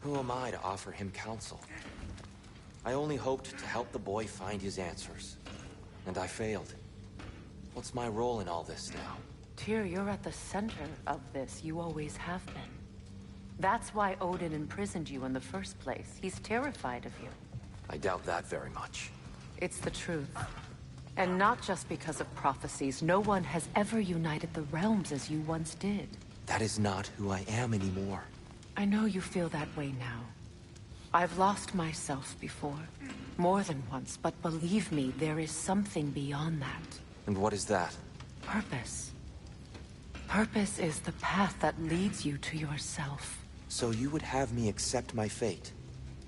Who am I to offer him counsel? I only hoped to help the boy find his answers. And I failed. What's my role in all this now? Tyr, you're at the center of this. You always have been. That's why Odin imprisoned you in the first place. He's terrified of you. I doubt that very much. It's the truth. And not just because of prophecies. No one has ever united the realms as you once did. That is not who I am anymore. I know you feel that way now. I've lost myself before. More than once, but believe me, there is something beyond that. And what is that? Purpose. Purpose is the path that leads you to yourself. So you would have me accept my fate?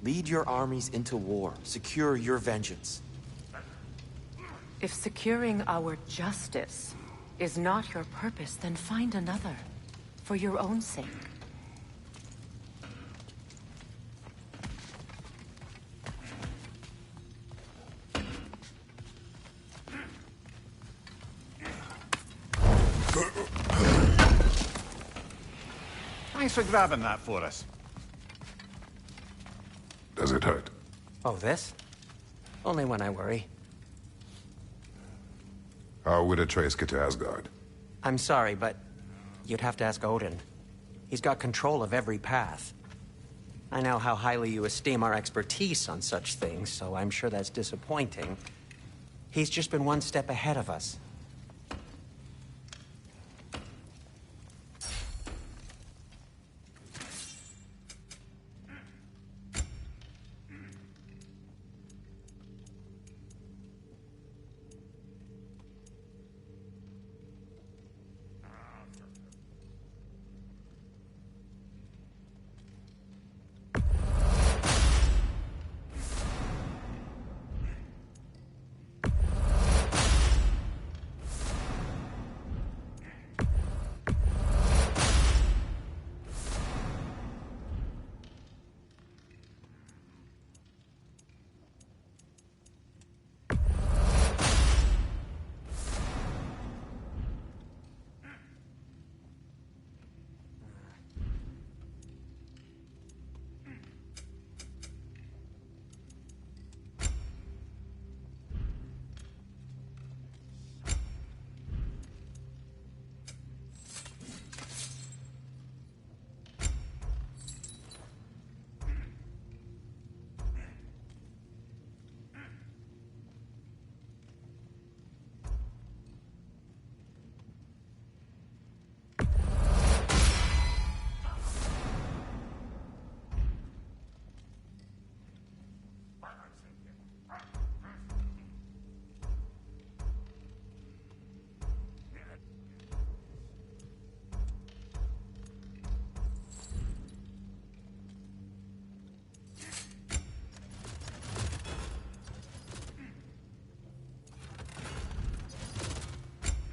Lead your armies into war, secure your vengeance. If securing our justice is not your purpose, then find another. For your own sake. Thanks for grabbing that for us. Does it hurt? Oh, this? Only when I worry. How would Atreus get to Asgard? I'm sorry, but you'd have to ask Odin. He's got control of every path. I know how highly you esteem our expertise on such things, so I'm sure that's disappointing. He's just been one step ahead of us.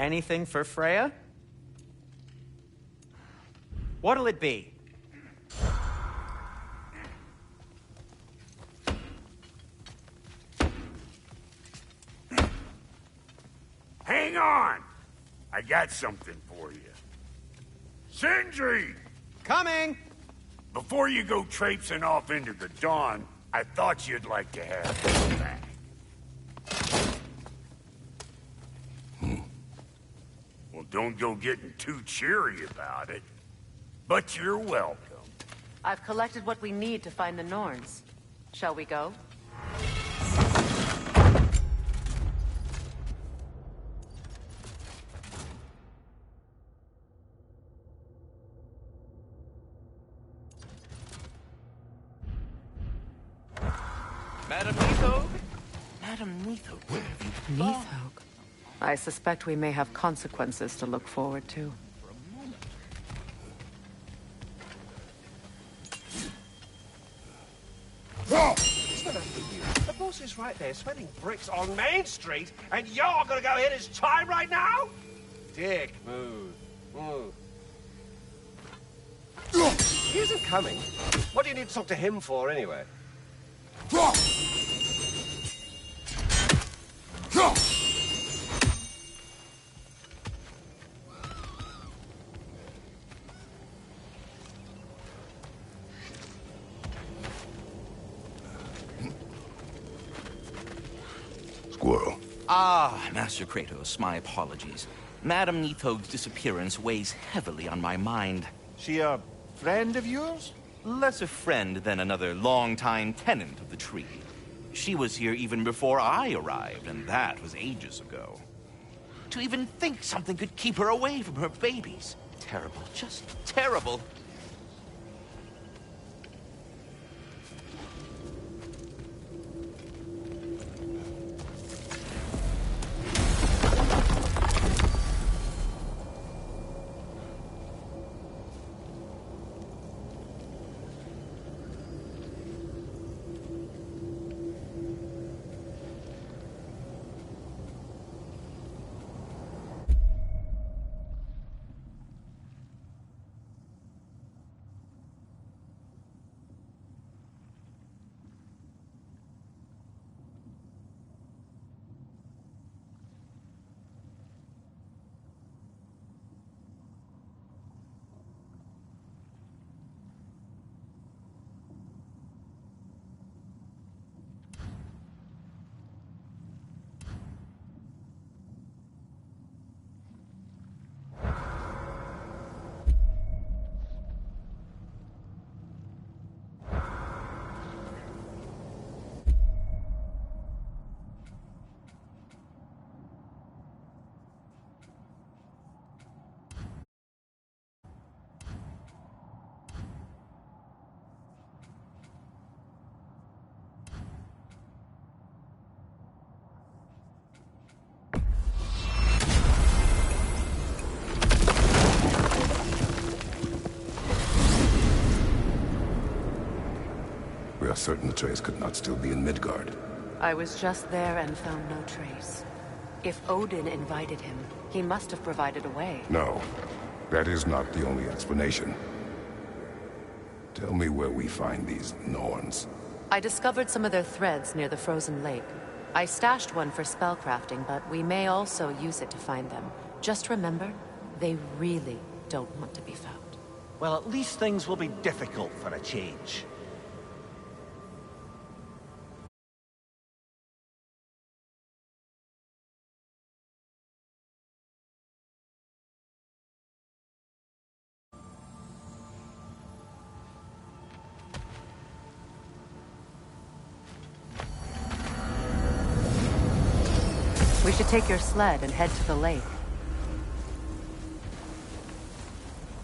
Anything for Freya? What'll it be? Hang on! I got something for you. Sindri! Coming! Before you go traipsing off into the dawn, I thought you'd like to have this back. Well, don't go getting too cheery about it. But you're welcome. I've collected what we need to find the Norns. Shall we go? Madam Neathog? Madam Neathog, where have you been? Neathog. I suspect we may have consequences to look forward to. The boss is right there, sweating bricks on Main Street, and you're gonna go hit his time right now? Dick, move. Move. He isn't coming. What do you need to talk to him for, anyway? Ah, Master Kratos, my apologies. Madame Nithog's disappearance weighs heavily on my mind. She a friend of yours? Less a friend than another long-time tenant of the tree. She was here even before I arrived, and that was ages ago. To even think something could keep her away from her babies. Terrible, just terrible. We are certain the trace could not still be in Midgard. I was just there and found no trace. If Odin invited him, he must have provided a way. No, that is not the only explanation. Tell me where we find these Norns. I discovered some of their threads near the frozen lake. I stashed one for spellcrafting, but we may also use it to find them. Just remember, they really don't want to be found. Well, at least things will be difficult for a change. We should take your sled and head to the lake.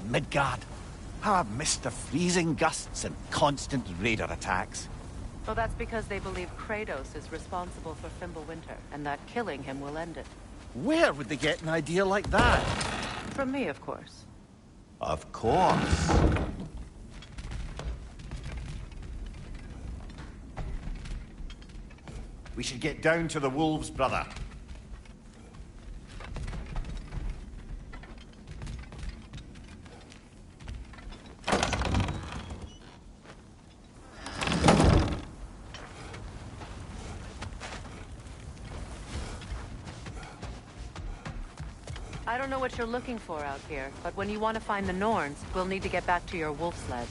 Midgard. How I've missed the freezing gusts and constant raider attacks. Well, that's because they believe Kratos is responsible for Fimbulwinter, and that killing him will end it. Where would they get an idea like that? From me, of course. Of course. We should get down to the wolves, brother. I don't know what you're looking for out here, but when you want to find the Norns, we'll need to get back to your wolf sled.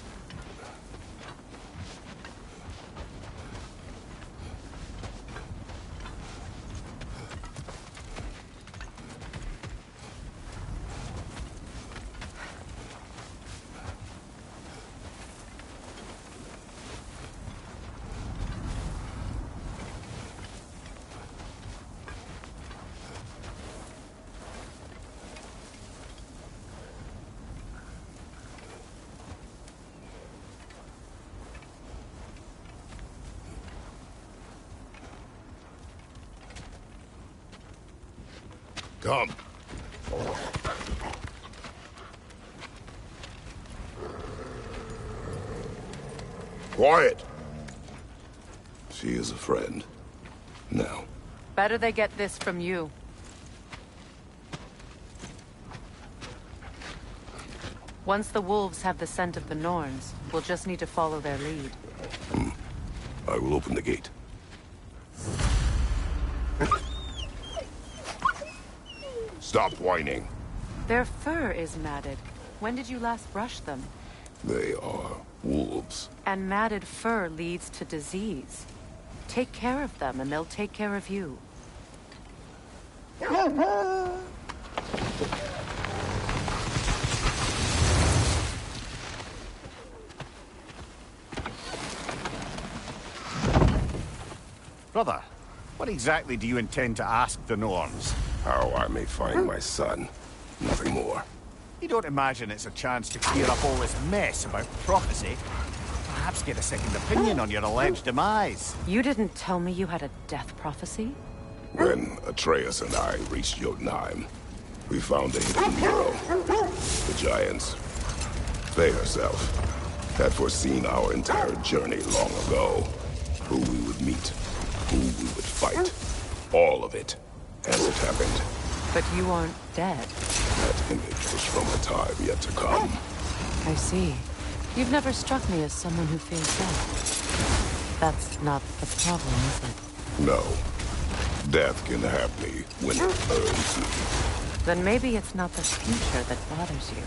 Come. Quiet. She is a friend. Now. Better they get this from you. Once the wolves have the scent of the Norns, we'll just need to follow their lead. I will open the gate. Stop whining. Their fur is matted. When did you last brush them? They are wolves. And matted fur leads to disease. Take care of them, and they'll take care of you. Brother, what exactly do you intend to ask the Norns? How I may find my son. Nothing more. You don't imagine it's a chance to clear up all this mess about prophecy? Perhaps get a second opinion on your alleged demise. You didn't tell me you had a death prophecy? When Atreus and I reached Jotunheim, we found a hidden hero. The Giants. They herself had foreseen our entire journey long ago. Who we would meet, who we would fight. All of it, as it happened. But you aren't dead. That image was from a time yet to come. I see. You've never struck me as someone who fears death. That's not the problem, is it? No. Death can have me when it earns me. Then maybe it's not the future that bothers you.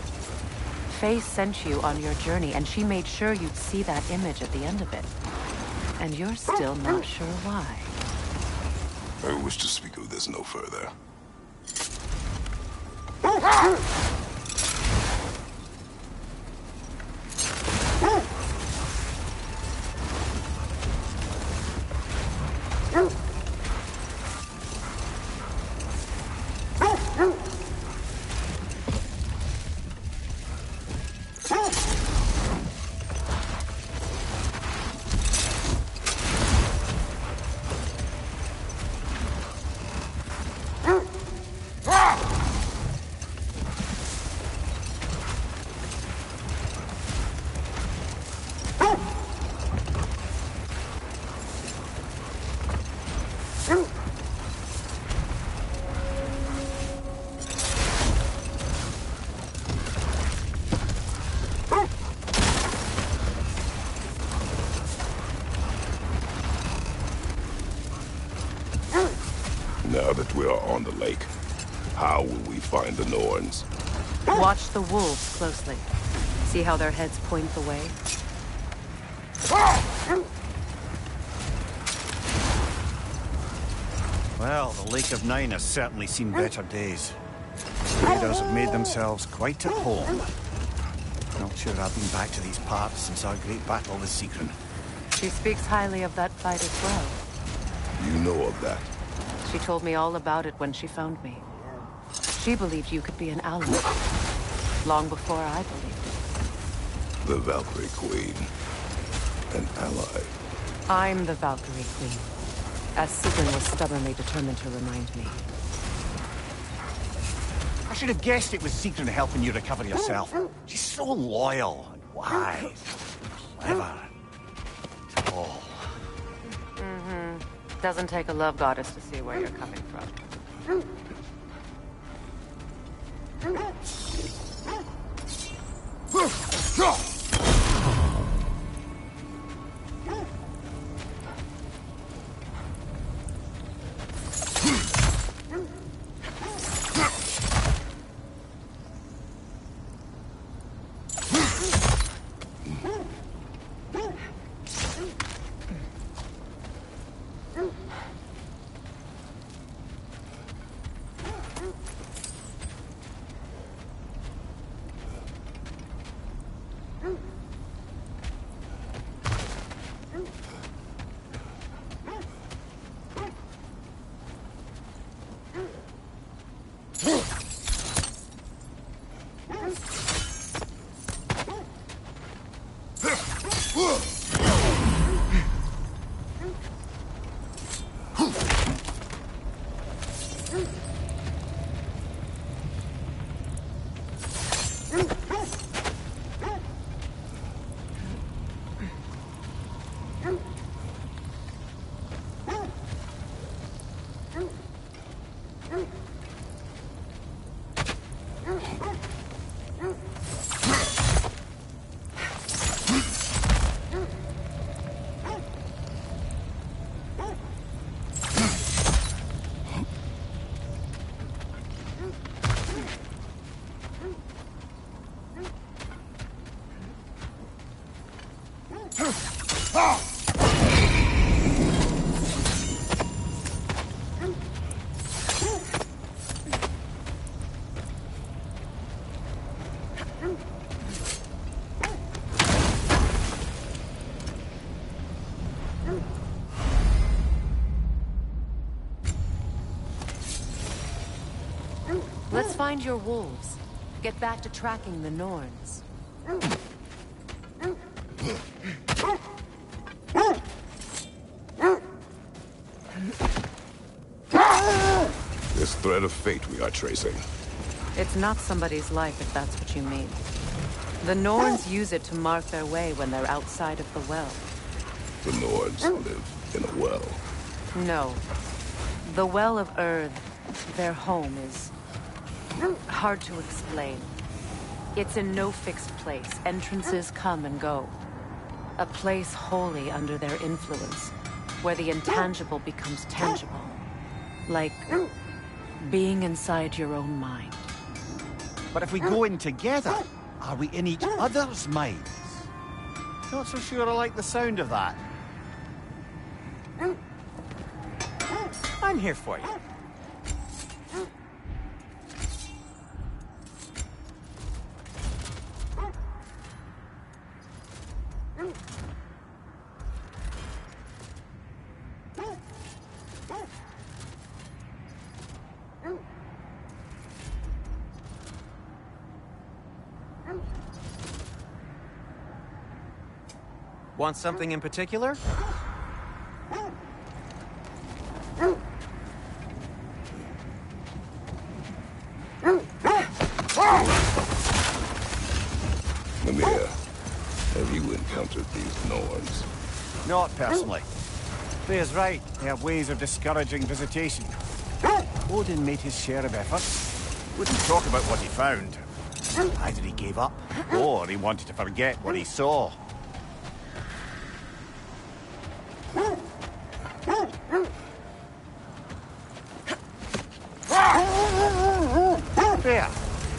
Faye sent you on your journey, and she made sure you'd see that image at the end of it. And you're still not sure why. I wish to speak of this no further. Now that we are on the lake, how will we find the Norns? Watch the wolves closely. See how their heads point the way? Well, the Lake of Nine has certainly seen better days. The raiders have made themselves quite at home. Not sure I've been back to these parts since our great battle with Sigrun. She speaks highly of that fight as well. You know of that? She told me all about it when she found me. She believed you could be an ally. Long before I believed it. The Valkyrie Queen. An ally. I'm the Valkyrie Queen. As Sigrun was stubbornly determined to remind me. I should have guessed it was Sigrun helping you recover yourself. She's so loyal and wise. Clever. Tall. Doesn't take a love goddess to see where you're coming from. Let's find your wolves. Get back to tracking the Norns. This thread of fate we are tracing. It's not somebody's life, if that's what you mean. The Norns use it to mark their way when they're outside of the well. The Nords live in a well. No. The Well of Earth, their home, is hard to explain. It's in no fixed place. Entrances come and go. A place wholly under their influence, where the intangible becomes tangible. Like being inside your own mind. But if we go in together, are we in each other's minds? Not so sure I like the sound of that. I'm here for you. Want something in particular? Mimir, have you encountered these Norns? Not personally. Freya's right. They have ways of discouraging visitation. Odin made his share of efforts. Wouldn't talk about what he found. Either he gave up, or he wanted to forget what he saw. Freya,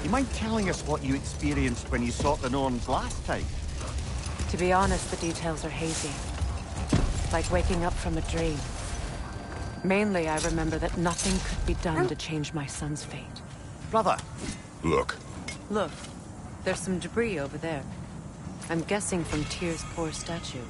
you mind telling us what you experienced when you sought the Norns last time? To be honest, the details are hazy. Like waking up from a dream. Mainly, I remember that nothing could be done to change my son's fate. Brother! Look. Look, there's some debris over there. I'm guessing from Tyr's poor statue.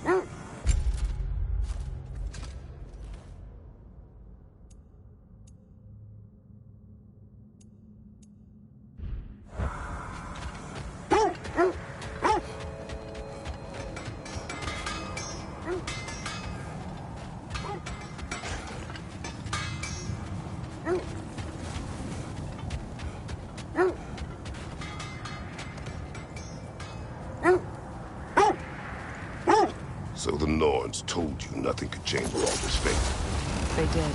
So the Norns told you nothing could change Balder's fate. They did.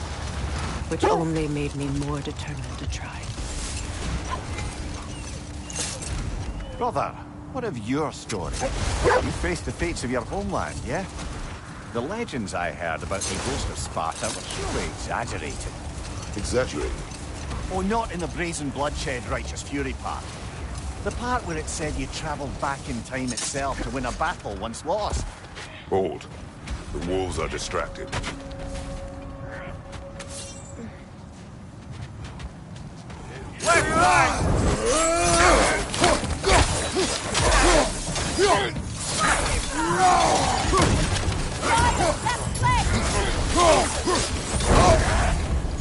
Which only made me more determined to try. Brother, what of your story? You faced the fates of your homeland, yeah? The legends I heard about the ghost of Sparta were surely exaggerated. Exaggerated? Oh, not in the brazen bloodshed righteous fury part. The part where it said you traveled back in time itself to win a battle once lost. Hold. The wolves are distracted.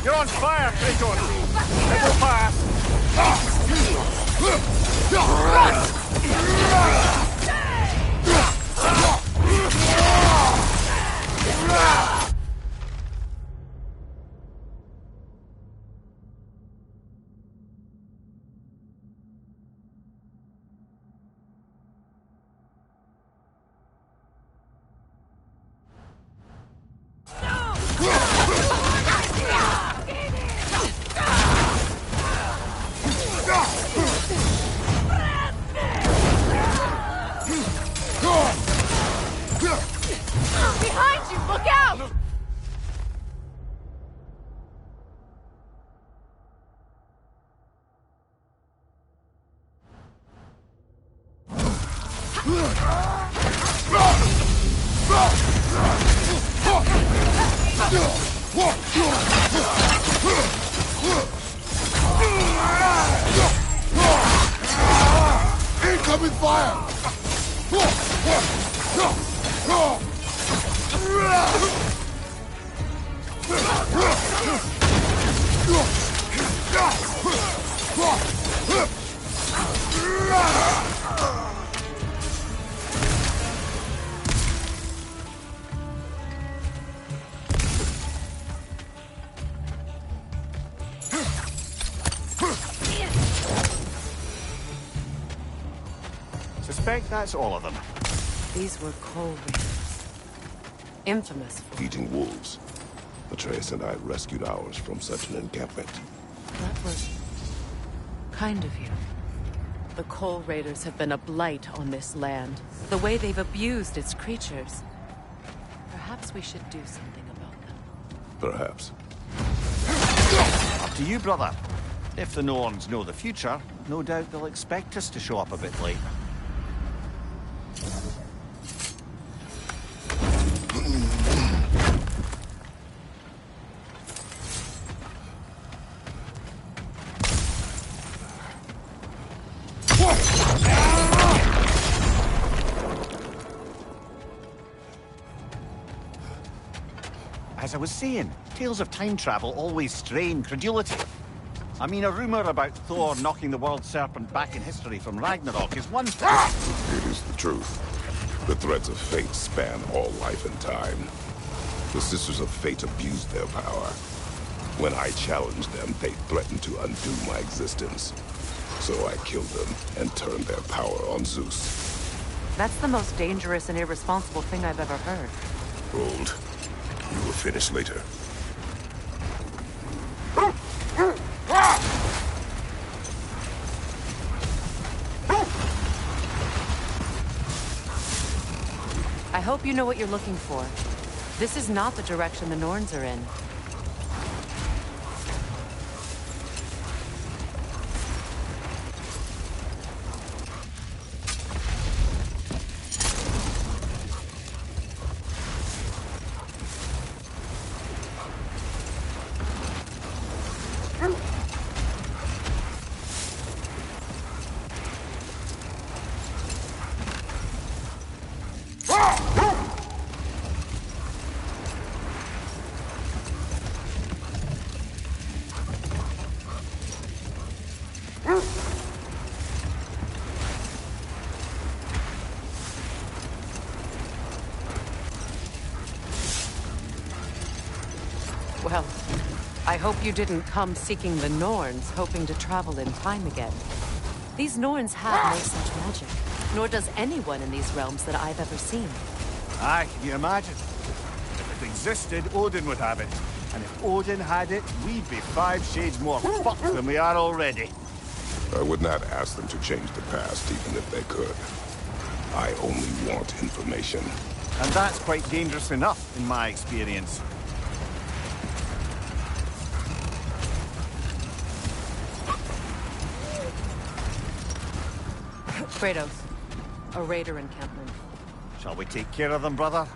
You're on fire, Kratos! It will pass! Behind you! Look out! Incoming! Incoming fire! Suspect that's all of them. These were coal raiders. Infamous for... Eating wolves. Atreus and I rescued ours from such an encampment. That was... kind of you. The coal raiders have been a blight on this land. The way they've abused its creatures. Perhaps we should do something about them. Perhaps. Up to you, brother. If the Norns know the future, no doubt they'll expect us to show up a bit late. As I was saying, tales of time travel always strain credulity. I mean, a rumor about Thor knocking the world serpent back in history from Ragnarok is one thing. It is the truth. The threads of fate span all life and time. The Sisters of Fate abused their power. When I challenged them, they threatened to undo my existence. So I killed them and turned their power on Zeus. That's the most dangerous and irresponsible thing I've ever heard. Hold. You will finish later. I hope you know what you're looking for. This is not the direction the Norns are in. Well, I hope you didn't come seeking the Norns, hoping to travel in time again. These Norns have no such magic, nor does anyone in these realms that I've ever seen. Aye, can you imagine? If it existed, Odin would have it. And if Odin had it, we'd be 5 shades more fucked than we are already. I would not ask them to change the past, even if they could. I only want information. And that's quite dangerous enough, in my experience. Kratos, a raider encampment. Shall we take care of them, brother?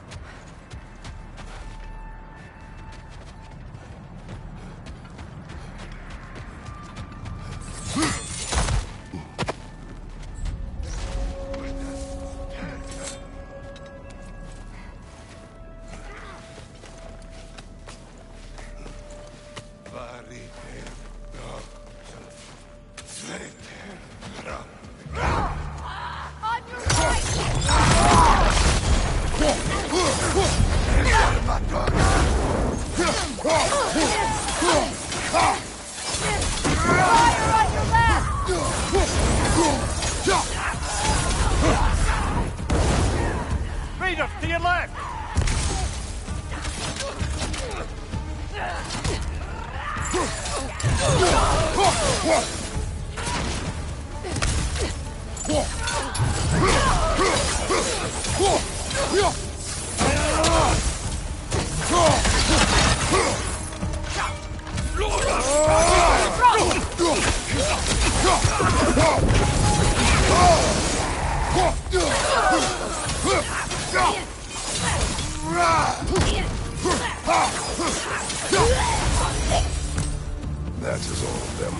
Raiders, to your left! That is all of them.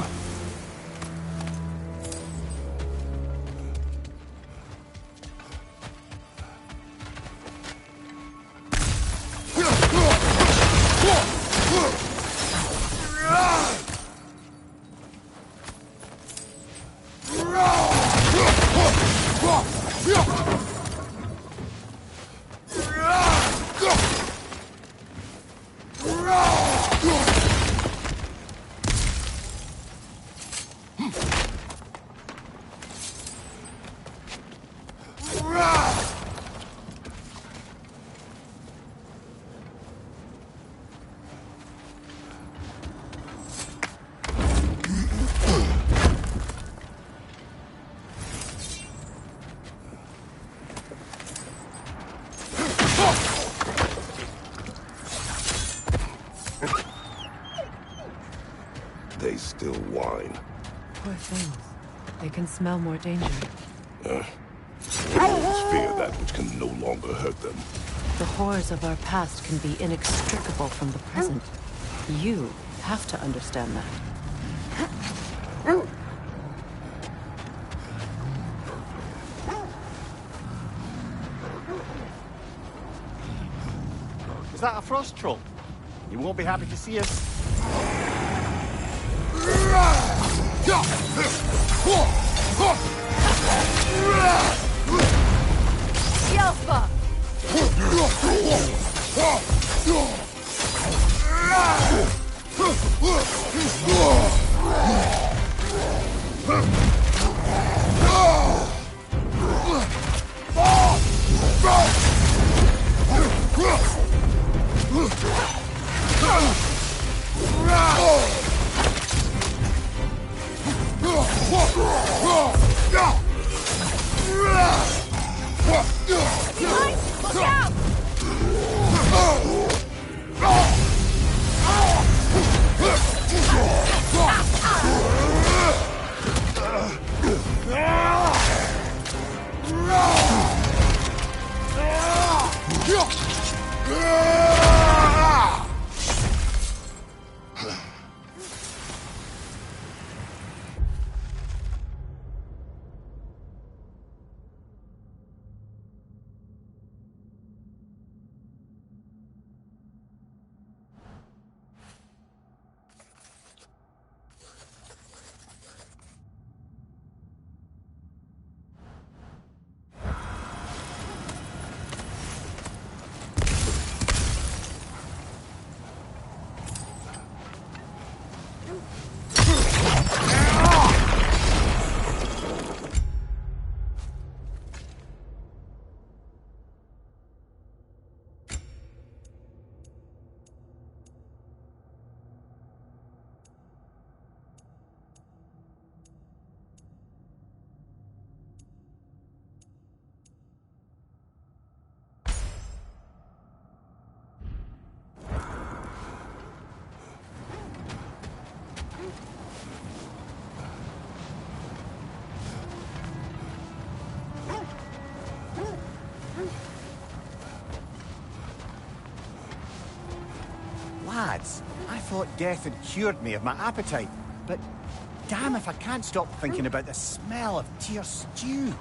They still whine. Poor things. They can smell more danger. Wolves fear that which can no longer hurt them. The horrors of our past can be inextricable from the present. You have to understand that. Is that a frost troll? You won't be happy to see us. Yelpa! Look out! Lads, I thought death had cured me of my appetite, but damn if I can't stop thinking about the smell of tear stew.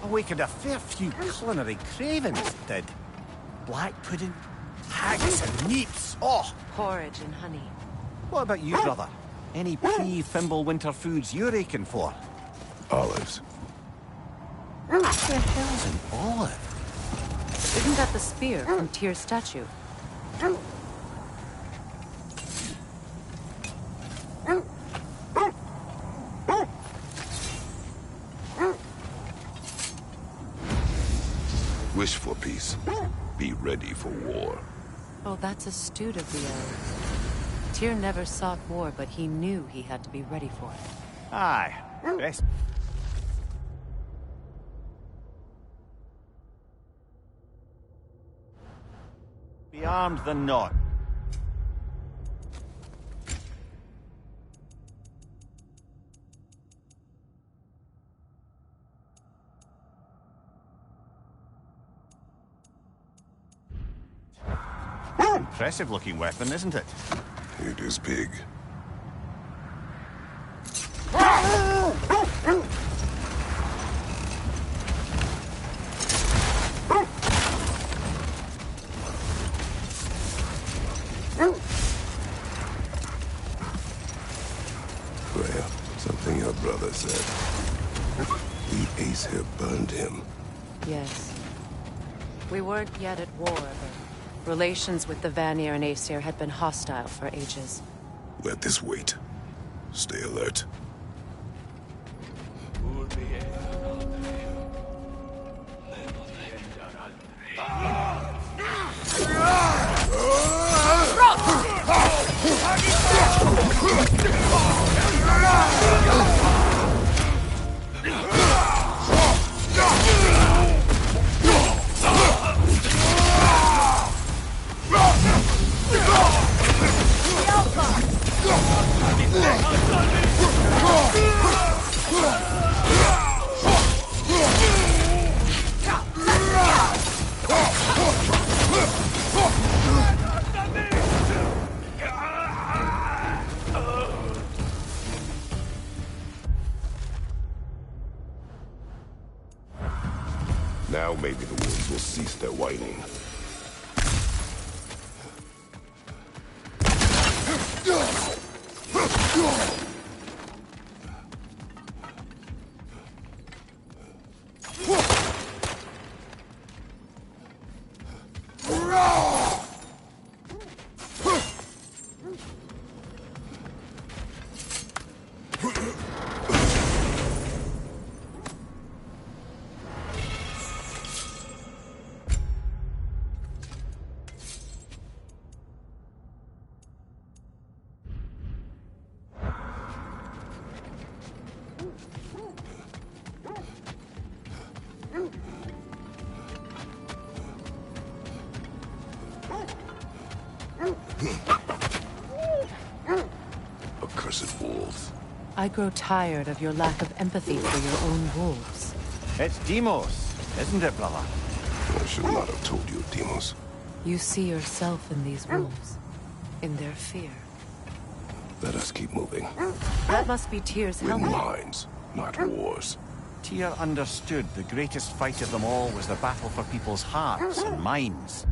Awakened a fair few culinary cravings, it did. Black pudding, haggis and neeps, oh! Porridge and honey. What about you, brother? Any pre-Fimble winter foods you're aching for? Olives. What the hell's an olive? Isn't that the spear from Tyr's statue? Wish for peace. Be ready for war. Oh, that's astute of the elves. Tyr never sought war, but he knew he had to be ready for it. Aye, best. Be armed than not. Impressive looking weapon, isn't it? It is big. Well, something your brother said. We ate Aesir burned him. Yes. We weren't yet at war, but relations with the Vanir and Aesir had been hostile for ages. Let this wait. Stay alert. Now maybe the wolves will cease their whining. Accursed wolves. I grow tired of your lack of empathy for your own wolves. It's Demos, isn't it, brother? I should not have told you, Demos. You see yourself in these wolves, in their fear. Let us keep moving. That must be Tyr's Win helmet. minds, not wars. Tyr understood the greatest fight of them all was the battle for people's hearts and minds.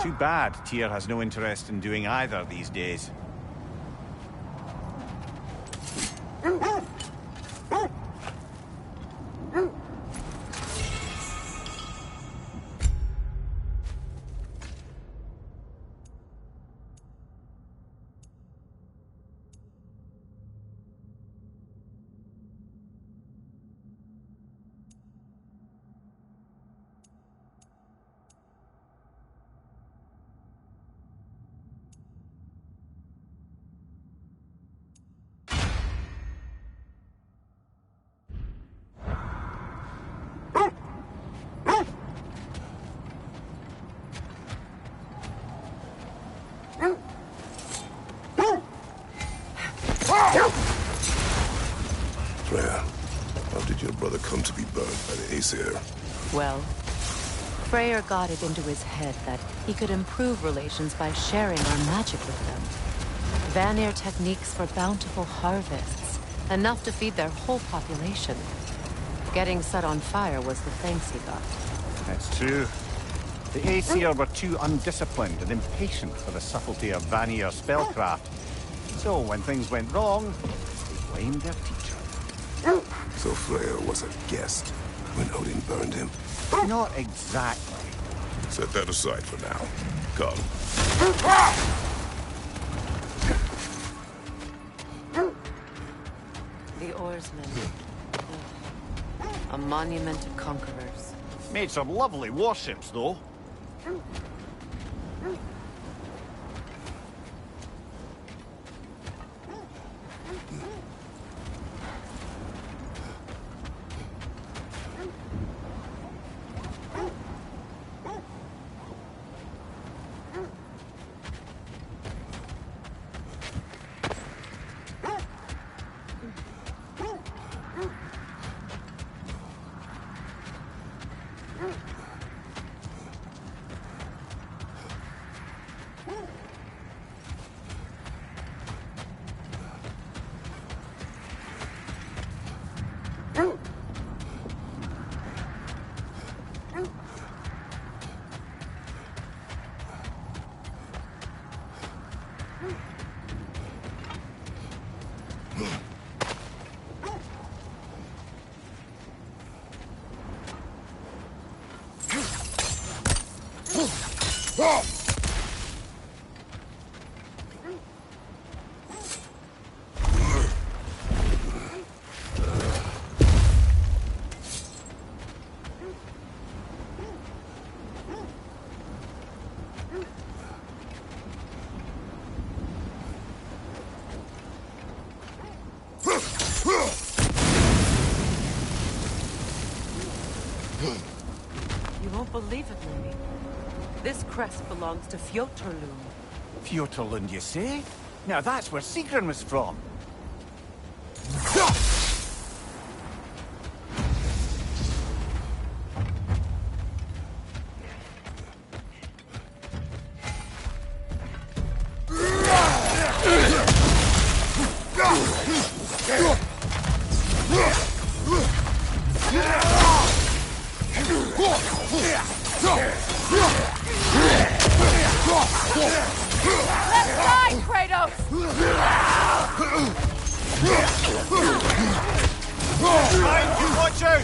Too bad Tyr has no interest in doing either these days. Freya, how did your brother come to be burned by the Aesir? Well, Freyr got it into his head that he could improve relations by sharing our magic with them. Vanir techniques for bountiful harvests, enough to feed their whole population. Getting set on fire was the thanks he got. That's true. The Aesir were too undisciplined and impatient for the subtlety of Vanir spellcraft. So when things went wrong, they blamed their teacher. So Freya was a guest when Odin burned him? Not exactly. Set that aside for now. Come. The oarsmen. A monument to conquerors. Made some lovely warships, though. You won't believe it, Looney. This crest belongs to Fjotorlund. Fjotorlund, you say? Now that's where Sigrun was from. Let's die, Kratos! Watch out!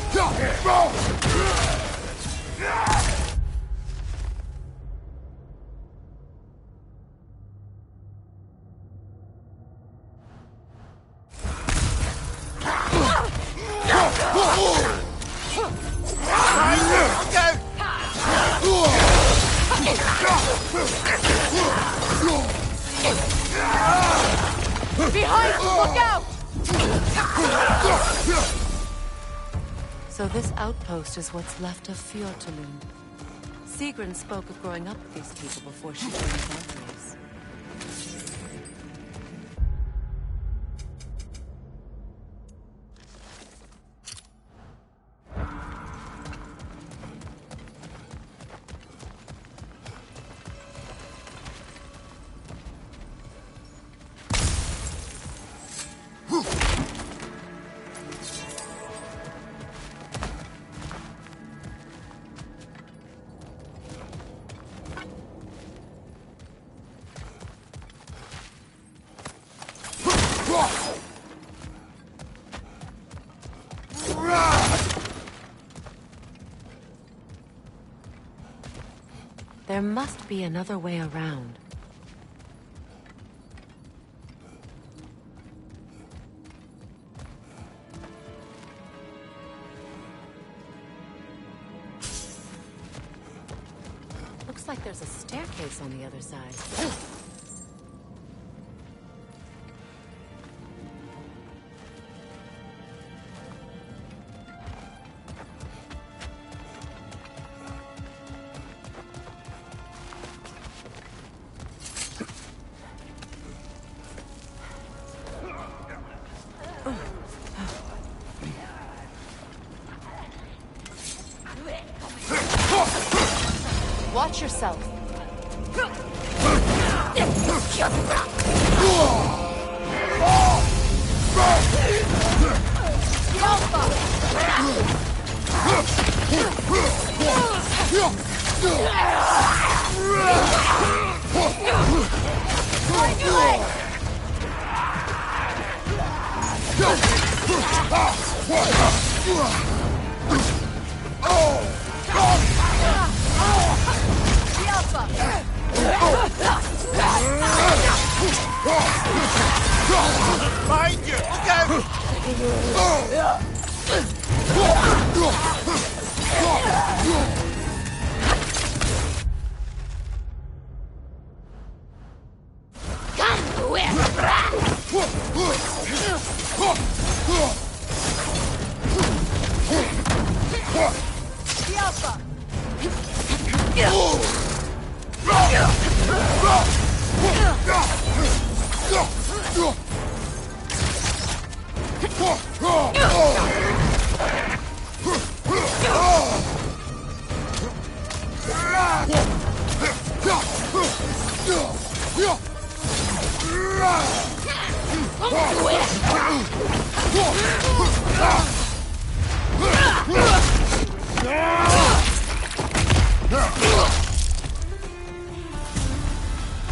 Behind you, look out! So this outpost is what's left of Fjotorlund. Sigrun spoke of growing up with these people before she joined Valkyries. There must be another way around. Looks like there's a staircase on the other side. Watch yourself. Behind you!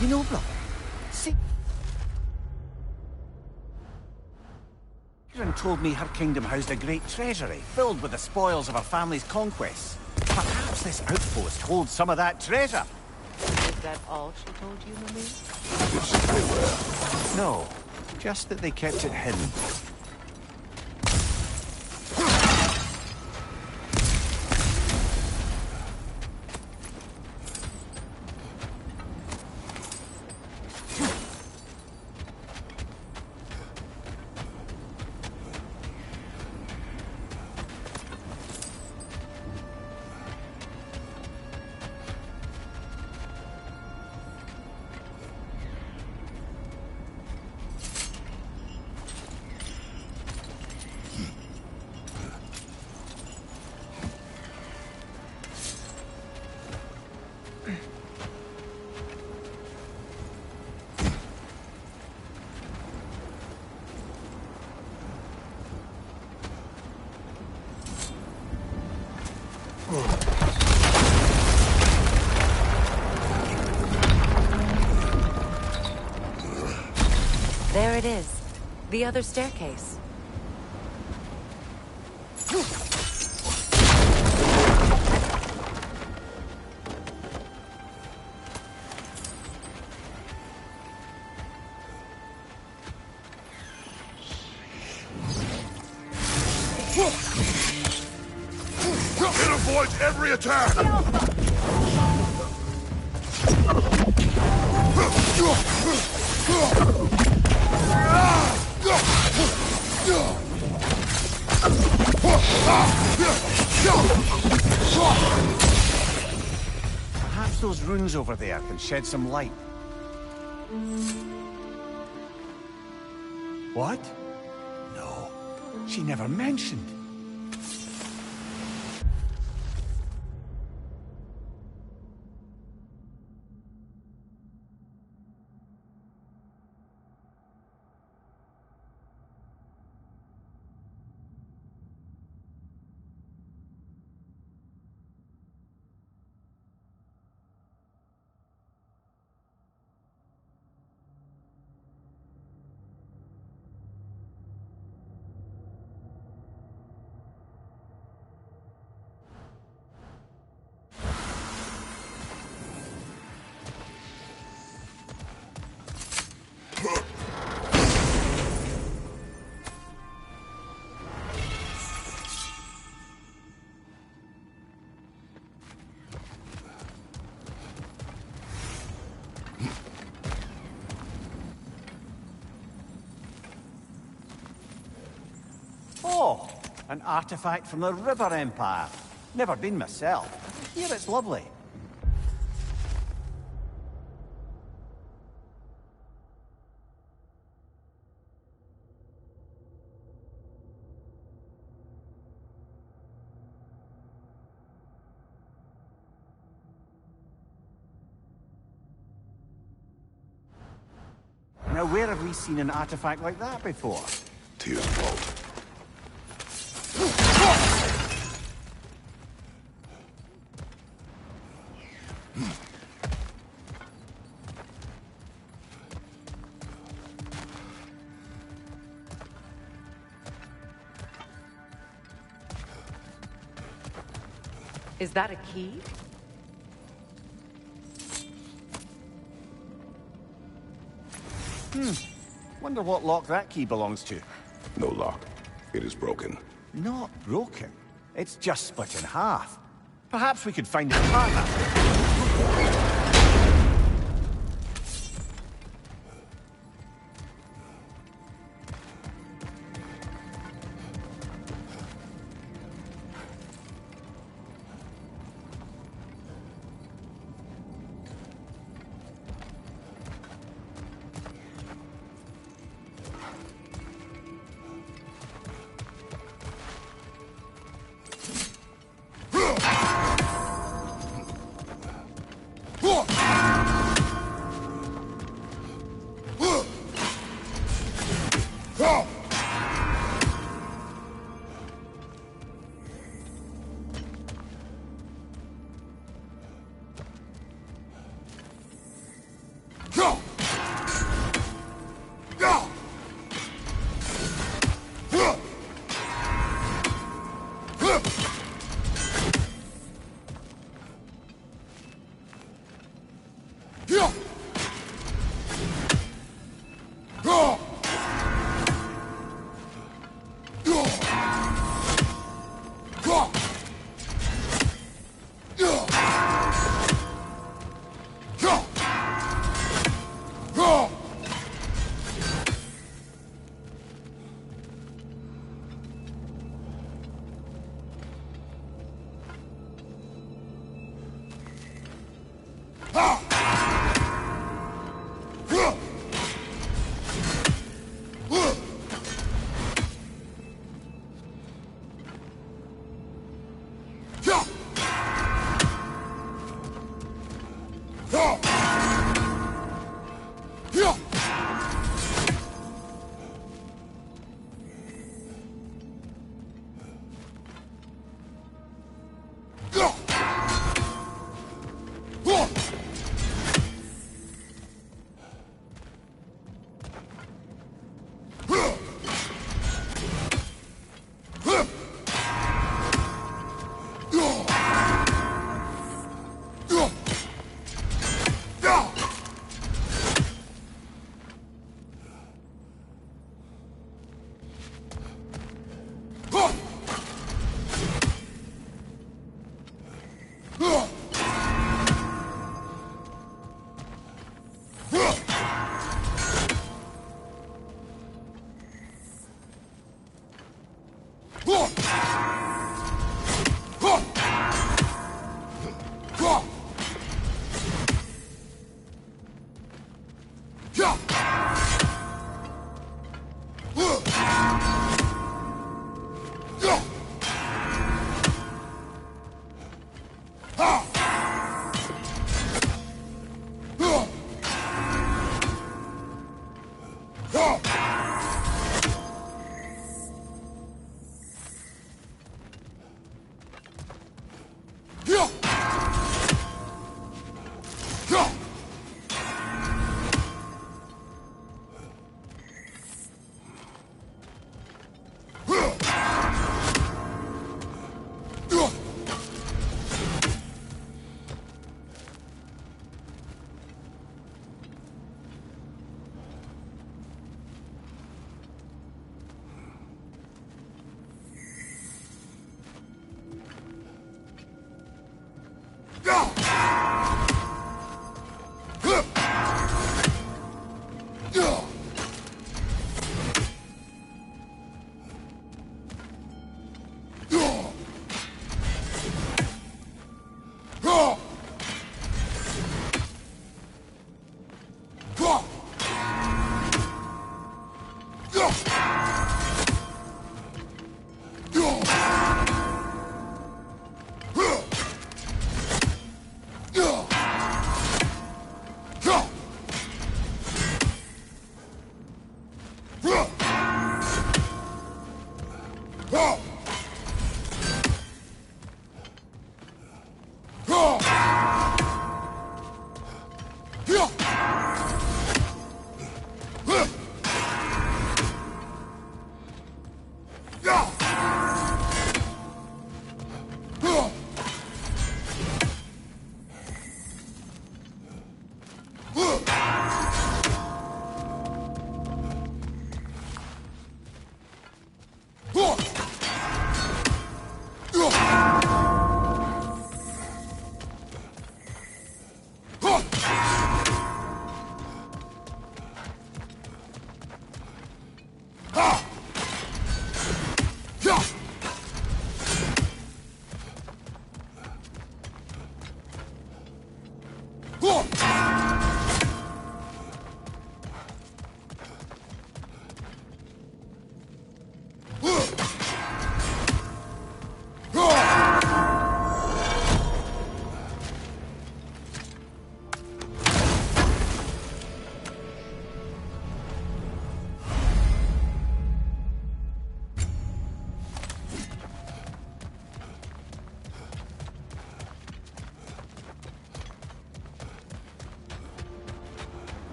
You know, brother, Sigrun told me her kingdom housed a great treasury filled with the spoils of her family's conquests. Perhaps this outpost holds some of that treasure. that all she told you, Mimi? Did she say where? No, just that they kept it hidden. There it is. The other staircase. It avoids every attack! Perhaps those runes over there can shed some light. What? No, she never mentioned. Oh, an artifact from the River Empire. Never been myself. I hear it's lovely. Now, where have we seen an artifact like that before? Tyr's vault. Is that a key? Wonder what lock that key belongs to. No lock. It is broken. Not broken. It's just split in half. Perhaps we could find its partner.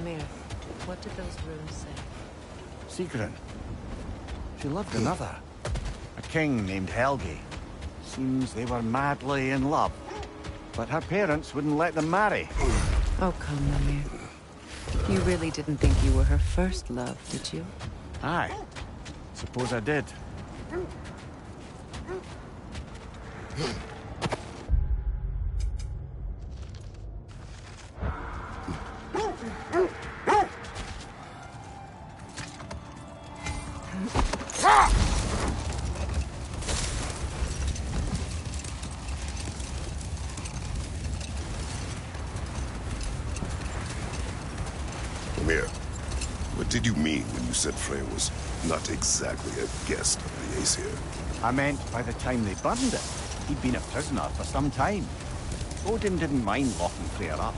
Mimir, what did those runes say? Sigrun. She loved another. A king named Helgi. Seems they were madly in love. But her parents wouldn't let them marry. Oh, come, Mimir. You really didn't think you were her first love, did you? Aye. Suppose I did. Amir, what did you mean when you said Freya was not exactly a guest of the Aesir? I meant by the time they burned it, he'd been a prisoner for some time. Odin didn't mind locking Freya up.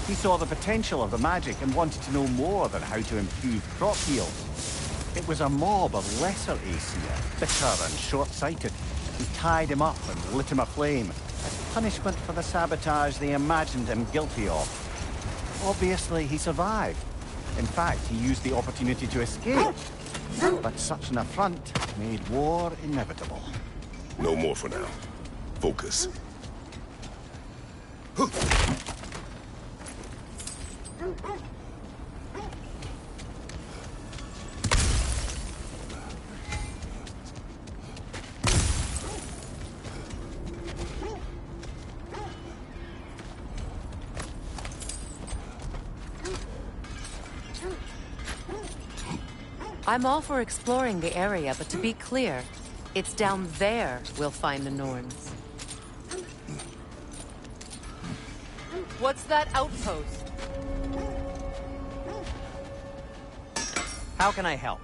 He saw the potential of the magic and wanted to know more than how to improve crop yields. It was a mob of lesser Aesir, bitter and short-sighted, who tied him up and lit him aflame, as punishment for the sabotage they imagined him guilty of. Obviously, he survived. In fact, he used the opportunity to escape. But such an affront made war inevitable. No more for now. Focus. I'm all for exploring the area, but to be clear, it's down there we'll find the Norns. What's that outpost? How can I help?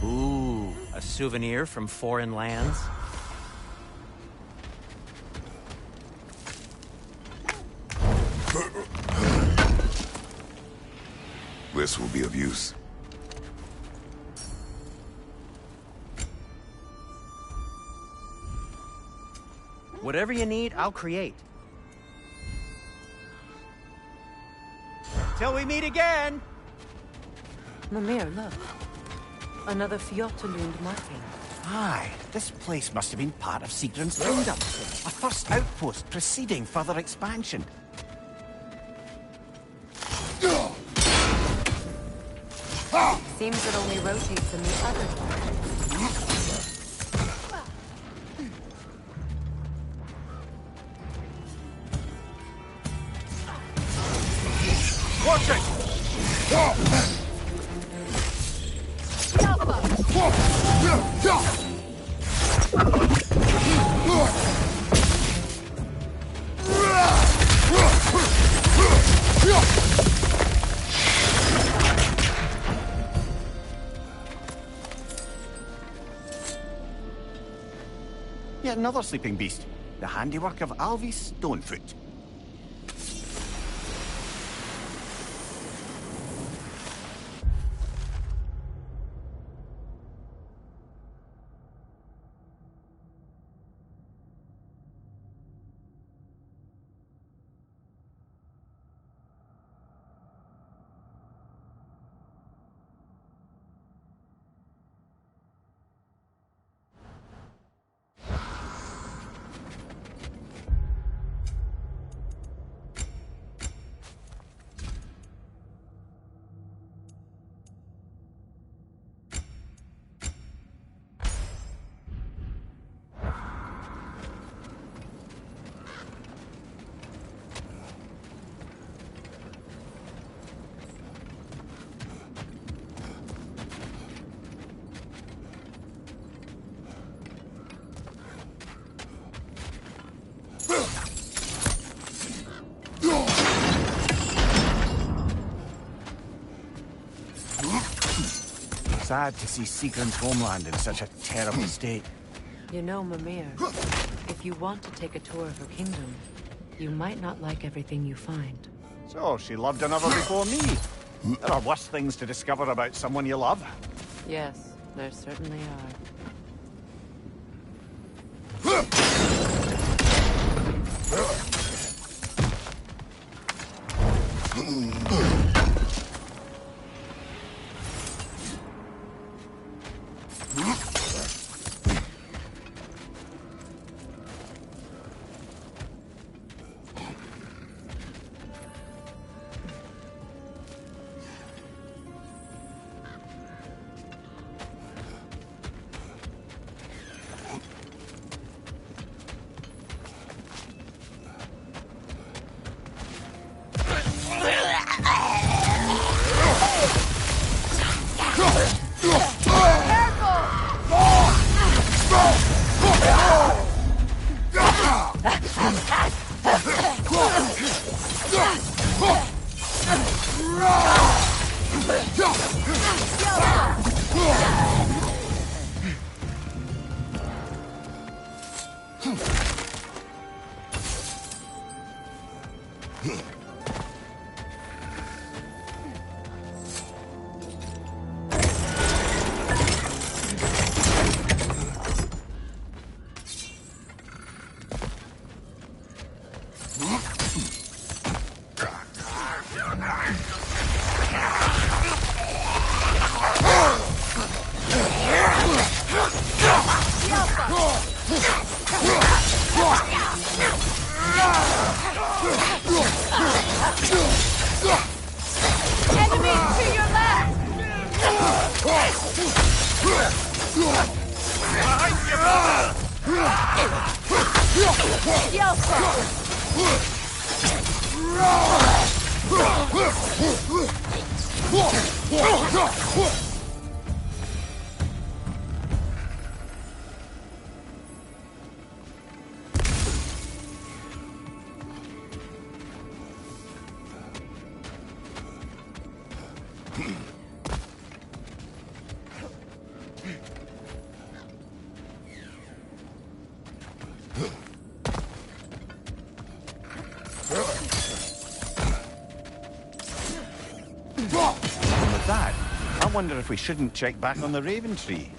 Ooh, a souvenir from foreign lands? This will be of use. Whatever you need, I'll create. Till we meet again! Mimir, look. Another Fjotalund marking. Aye, this place must have been part of Sigrun's kingdom. A first outpost preceding further expansion. Seems it only rotates in the other direction. Watch it! Yet another sleeping beast. The handiwork of Alvis Stonefoot. Sad to see Sigrun's homeland in such a terrible state. You know, Mimir, if you want to take a tour of her kingdom, you might not like everything you find. So, she loved another before me. There are worse things to discover about someone you love. Yes, there certainly are. And with that, I wonder if we shouldn't check back on the Raven Tree.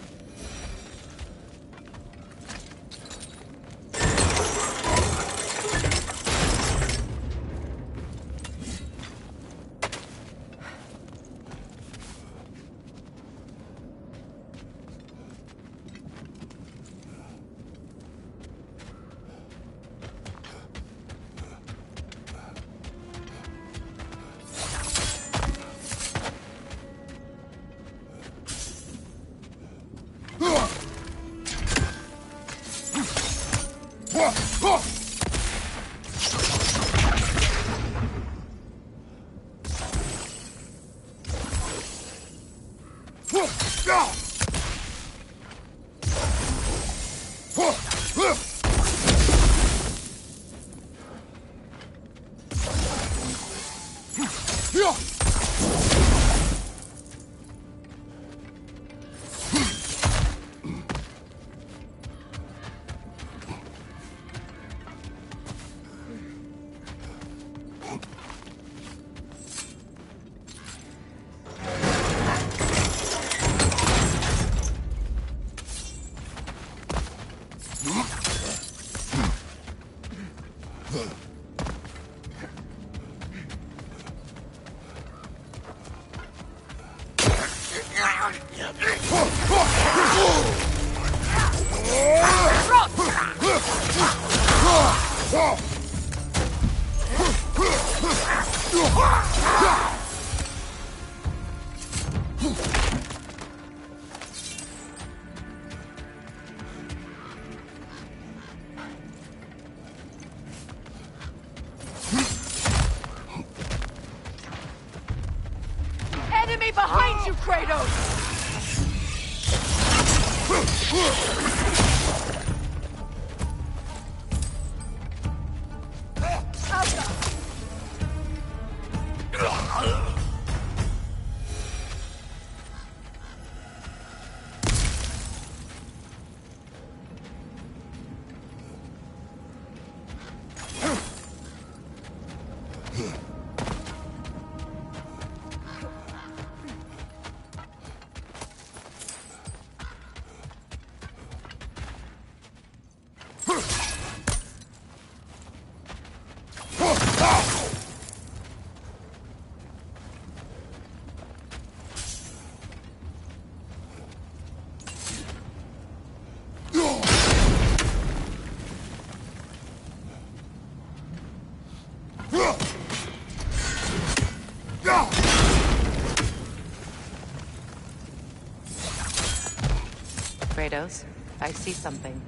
Enemy behind you, Kratos! Kratos, I see something.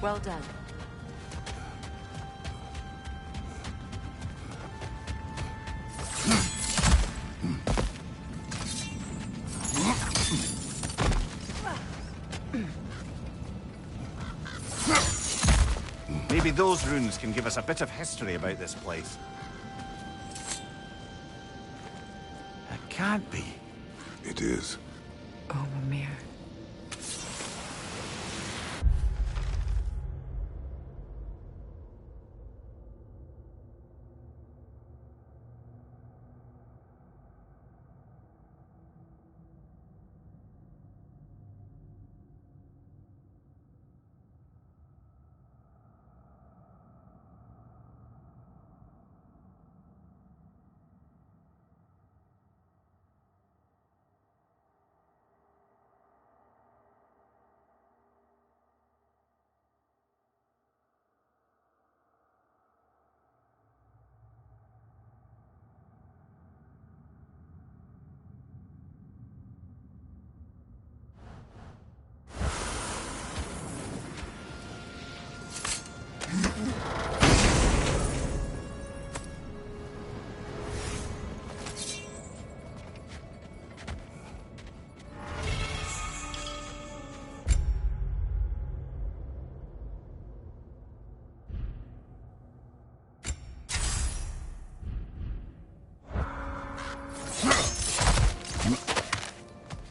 Well done. Maybe those runes can give us a bit of history about this place. It can't be. It is. Oh, Mimir.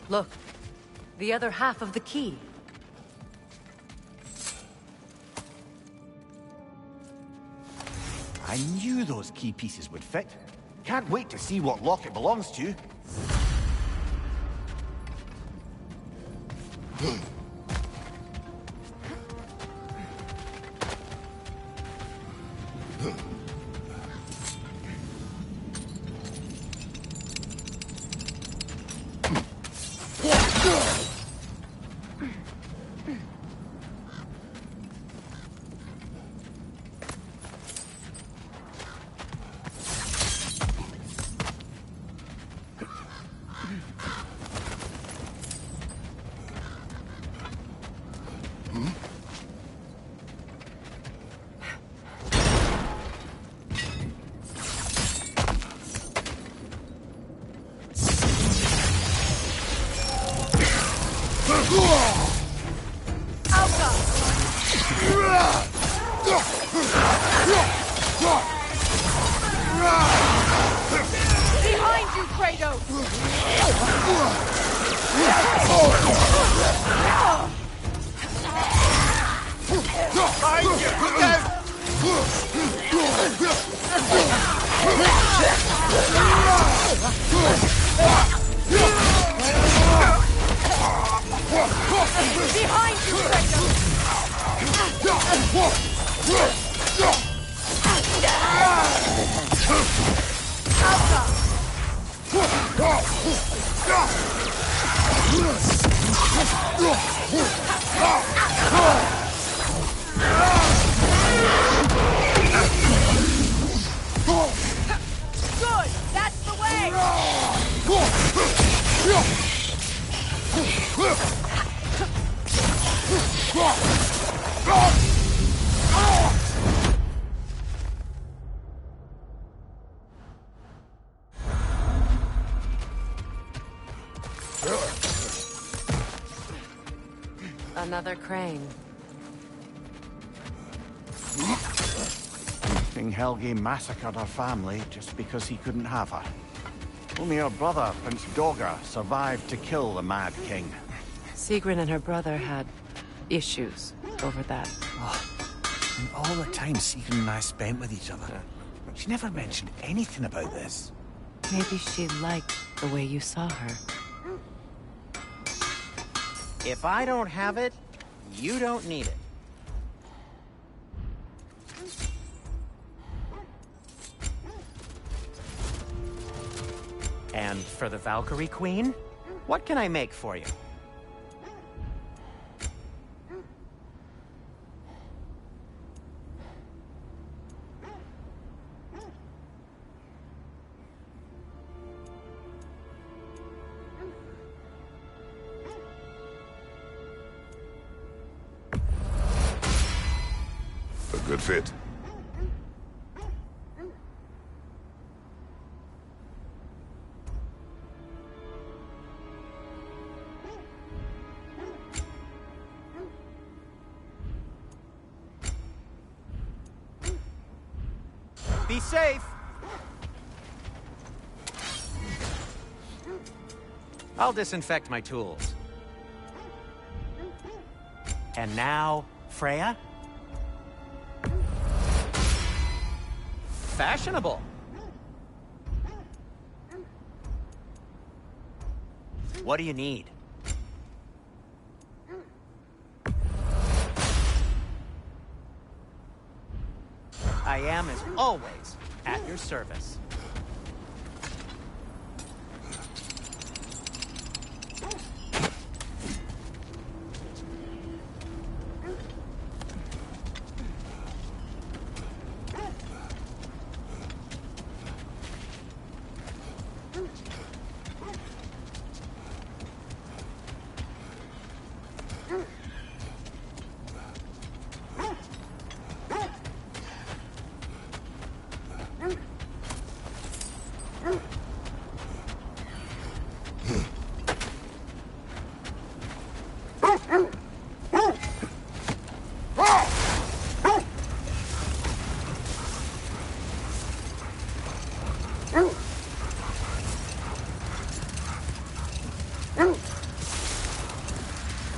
Look, the other half of the key. I knew those key pieces would fit. Can't wait to see what lock it belongs to. Behind you, Kratos! Behind you, Good! That's the way! Another crane. King Helge massacred her family just because he couldn't have her. Only her brother, Prince Dogger, survived to kill the Mad King. Sigrun and her brother had issues over that. And all the time Sigrun and I spent with each other, she never mentioned anything about this. Maybe she liked the way you saw her. If I don't have it, you don't need it. And for the Valkyrie Queen, what can I make for you? Good fit. Be safe! I'll disinfect my tools. And now, Freya? Fashionable. What do you need? I am, as always, at your service.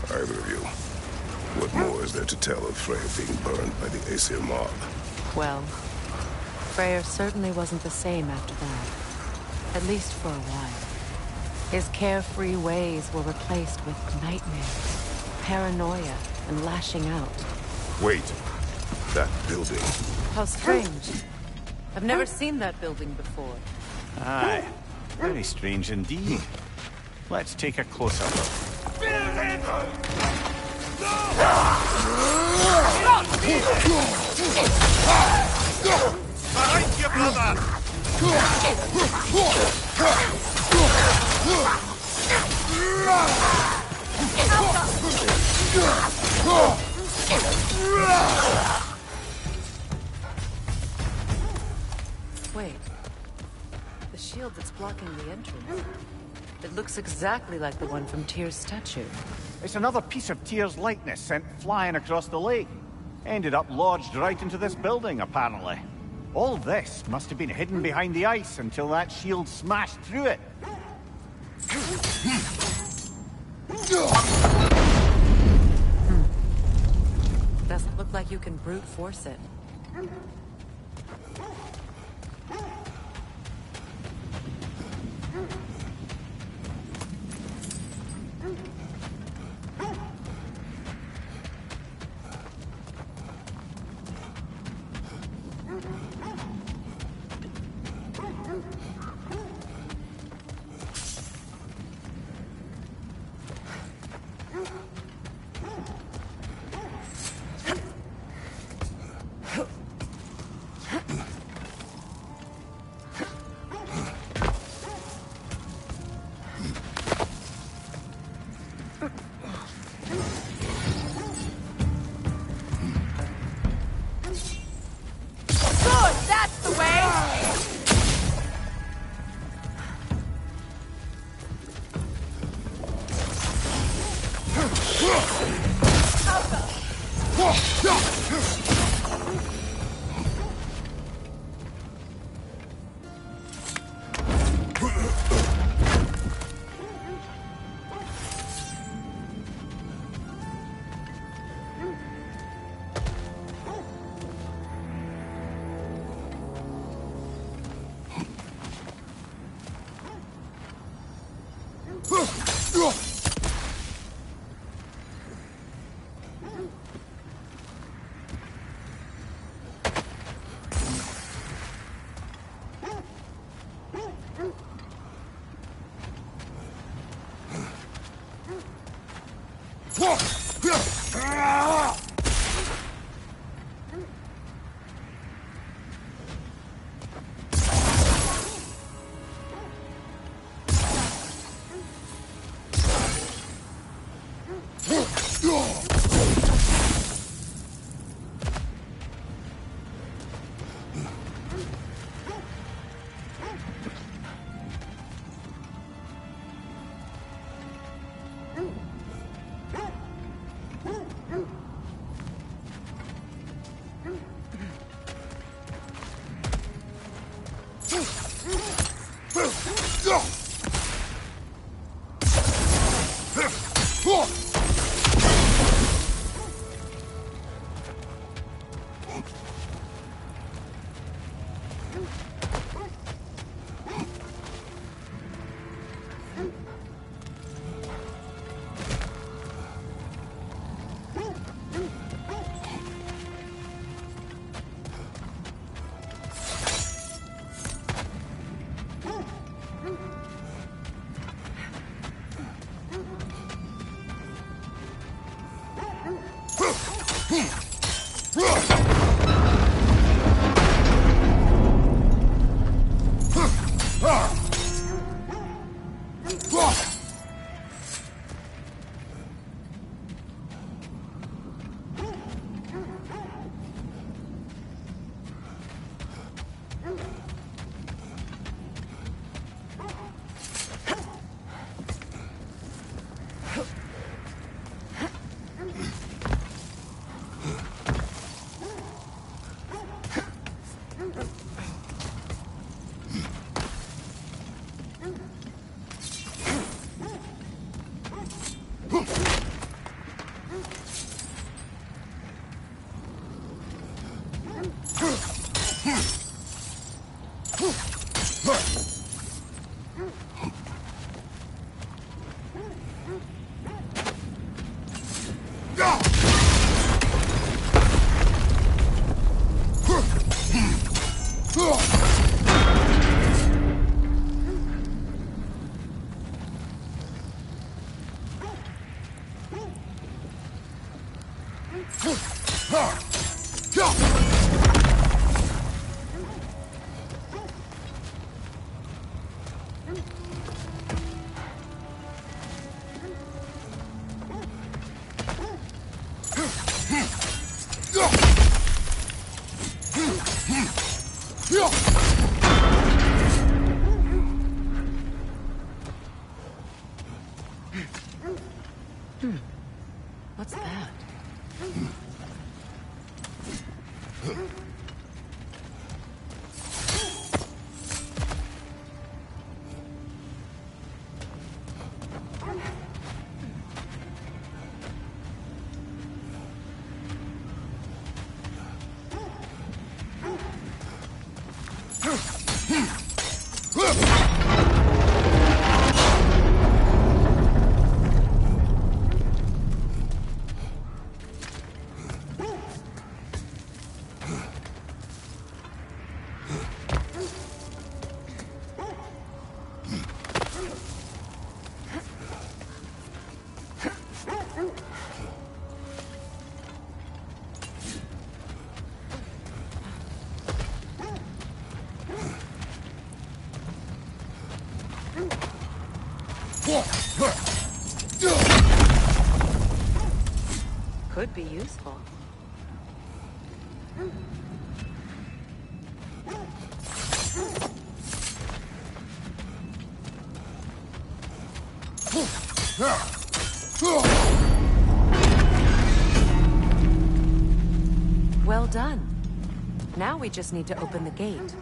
Either of you, what more is there to tell of Freya being burned by the Aesir mob? Well, Freyr certainly wasn't the same after that. At least for a while. His carefree ways were replaced with nightmares, paranoia, and lashing out. Wait. That building. How strange. I've never seen that building before. Aye. Very strange indeed. Let's take a closer look. Behind you, brother! Wait. The shield that's blocking the entrance. It looks exactly like the one from Tyr's statue. It's another piece of Tyr's likeness sent flying across the lake. Ended up lodged right into this building, apparently. All this must have been hidden behind the ice until that shield smashed through it. Doesn't look like you can brute force it. What's that? Could be useful. Well done. Now we just need to open the gate.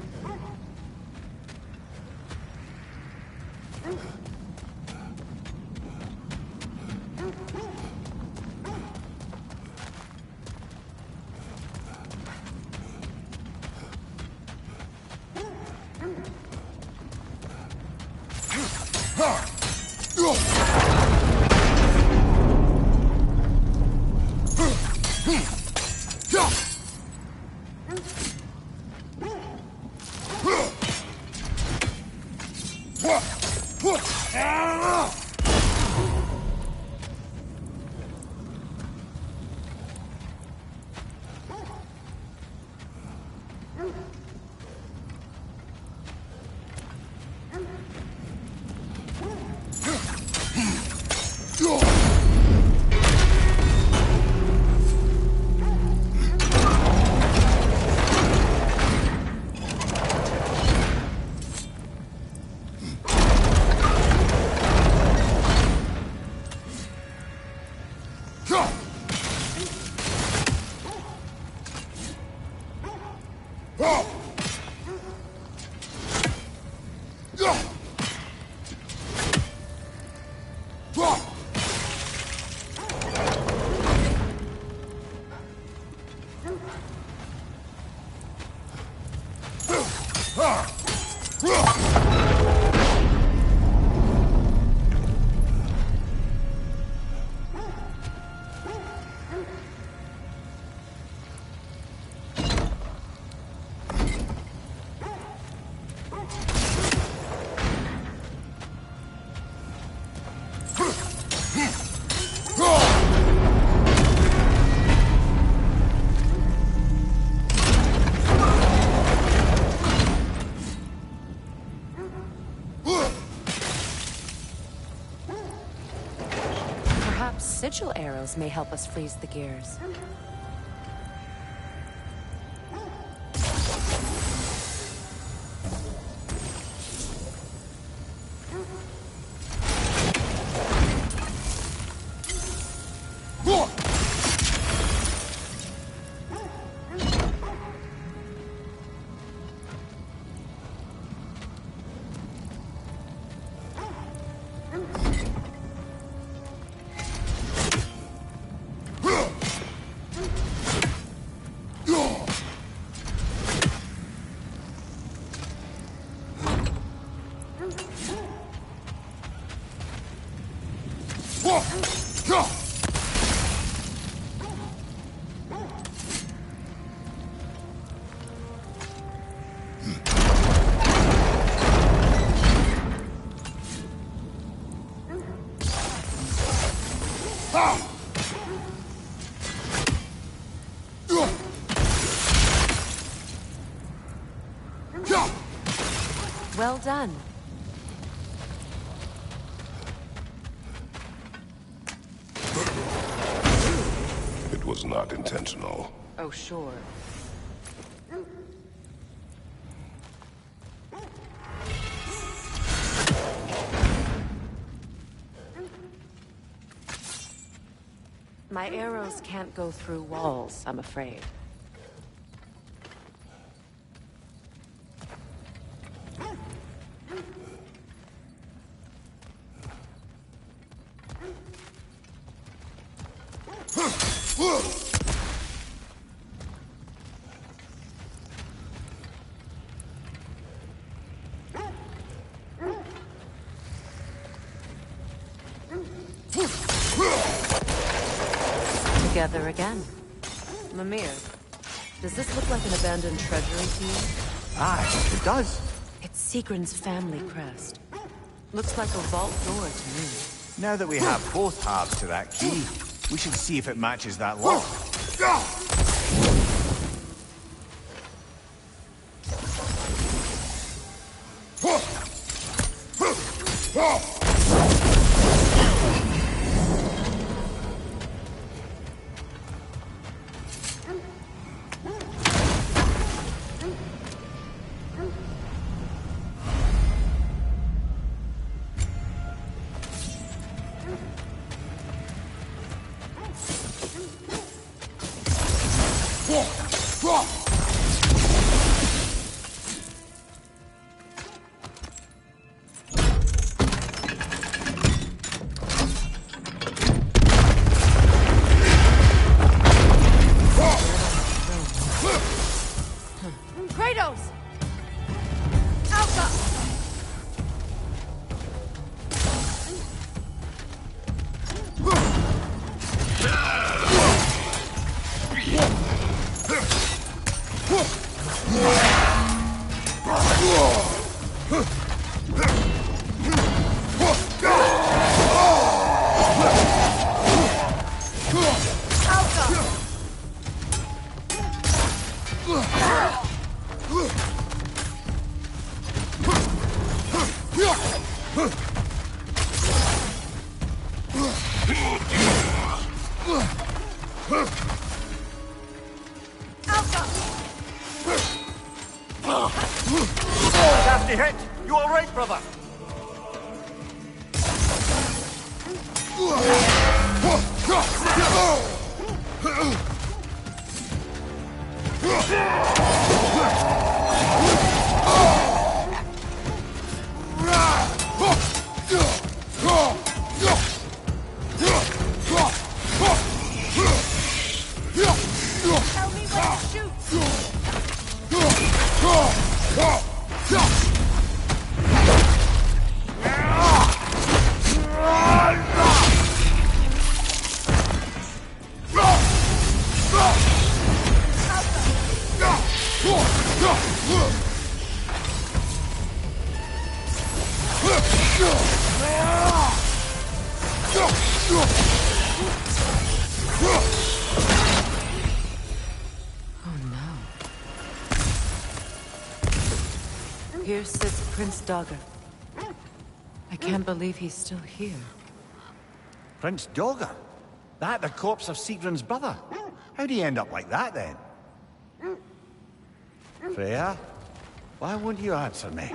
Sigil arrows may help us freeze the gears. Well done. It was not intentional. Oh, sure. My arrows can't go through walls, I'm afraid. Together again. Mimir, does this look like an abandoned treasury to you? Aye, it does. It's Sigrun's family crest. Looks like a vault door to me. Now that we have both halves to that key, we should see if it matches that lock. Nasty hit! You all right, brother? Tell me when to shoot! Here sits Prince Dagger. I can't believe he's still here. Prince Dogger? That the corpse of Sigrun's brother? How'd he end up like that, then? Freya? Why won't you answer me?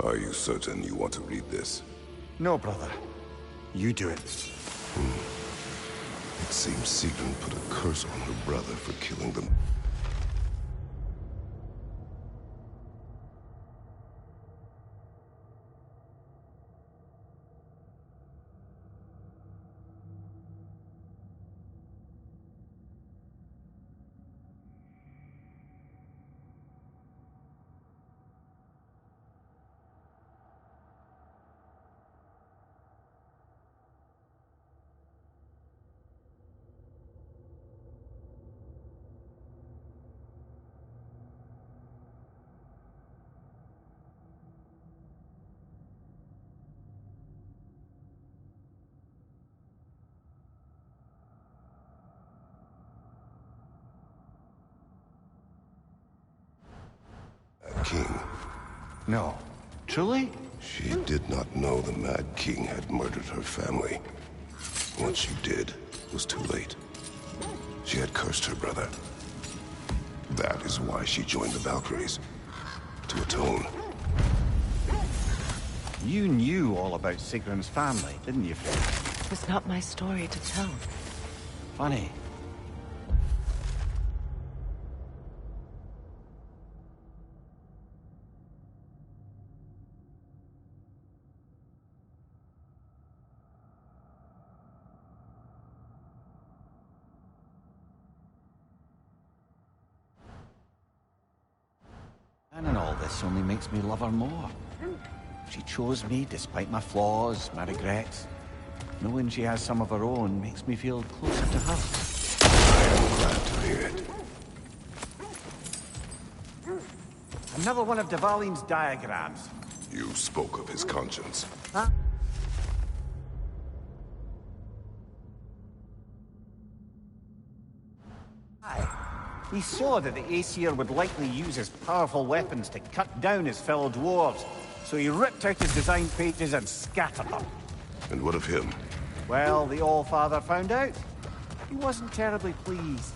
Are you certain you want to read this? No, brother. You do it. It seems Sigrun put a curse on her brother for killing them. King. No. Truly? She did not know the Mad King had murdered her family. Once she did, it was too late. She had cursed her brother. That is why she joined the Valkyries. To atone. You knew all about Sigrun's family, didn't you, Freya? It was not my story to tell. Funny. And all this only makes me love her more. She chose me despite my flaws, my regrets. Knowing she has some of her own makes me feel closer to her. I am glad to hear it. Another one of Dvaline's diagrams. You spoke of his conscience. Huh? Aye. He saw that the Aesir would likely use his powerful weapons to cut down his fellow dwarves, so he ripped out his design pages and scattered them. And what of him? Well, the All-Father found out. He wasn't terribly pleased.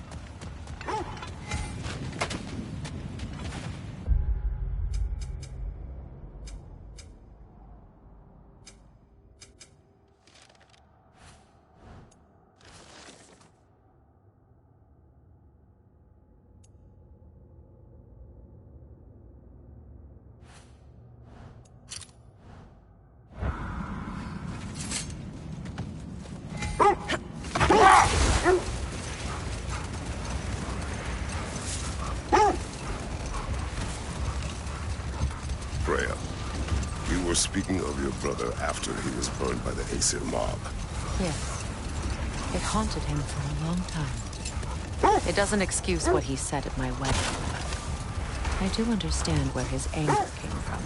Freya, you were speaking of your brother after he was burned by the Aesir mob. Yes. It haunted him for a long time. It doesn't excuse what he said at my wedding, but I do understand where his anger came from.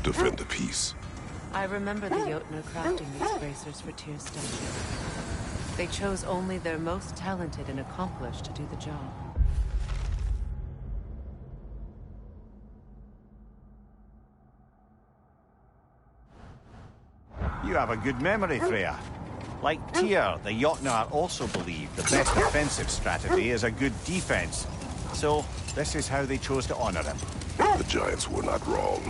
Defend the peace. I remember the Jotnar crafting these bracers for Tyr's statue. They chose only their most talented and accomplished to do the job. You have a good memory, Freya. Like Tyr, the Jotnar also believe the best offensive strategy is a good defense. So, this is how they chose to honor him. The Giants were not wrong.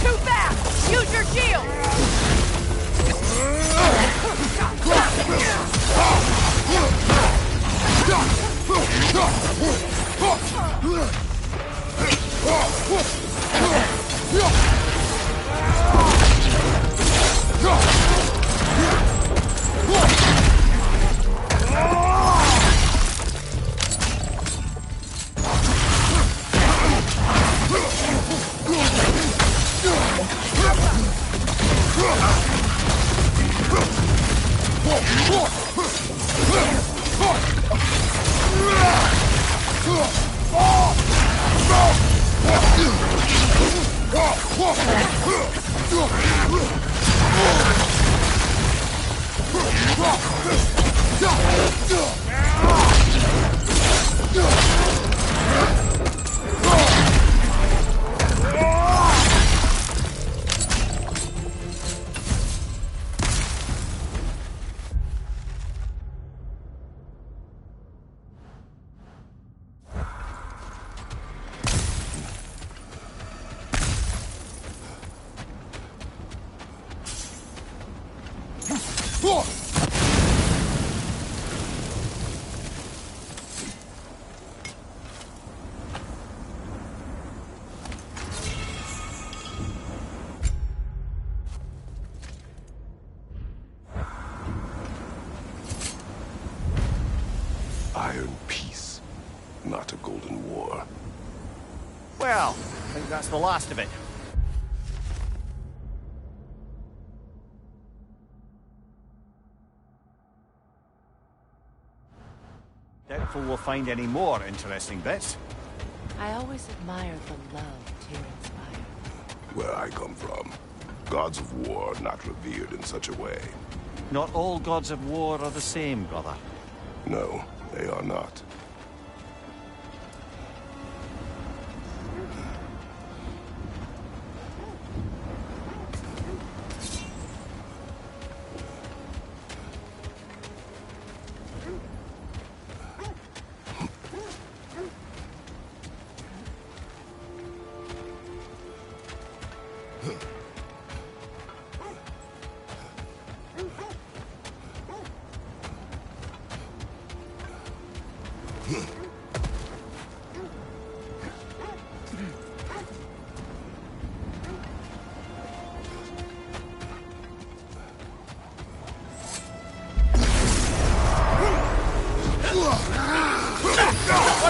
Too fast! Use your shield! Iron peace, not a golden war. Well, I think that's the last of it. Doubtful we'll find any more interesting bits. I always admired the love Tyr inspired. Where I come from, gods of war are not revered in such a way. Not all gods of war are the same, brother. No, they are not.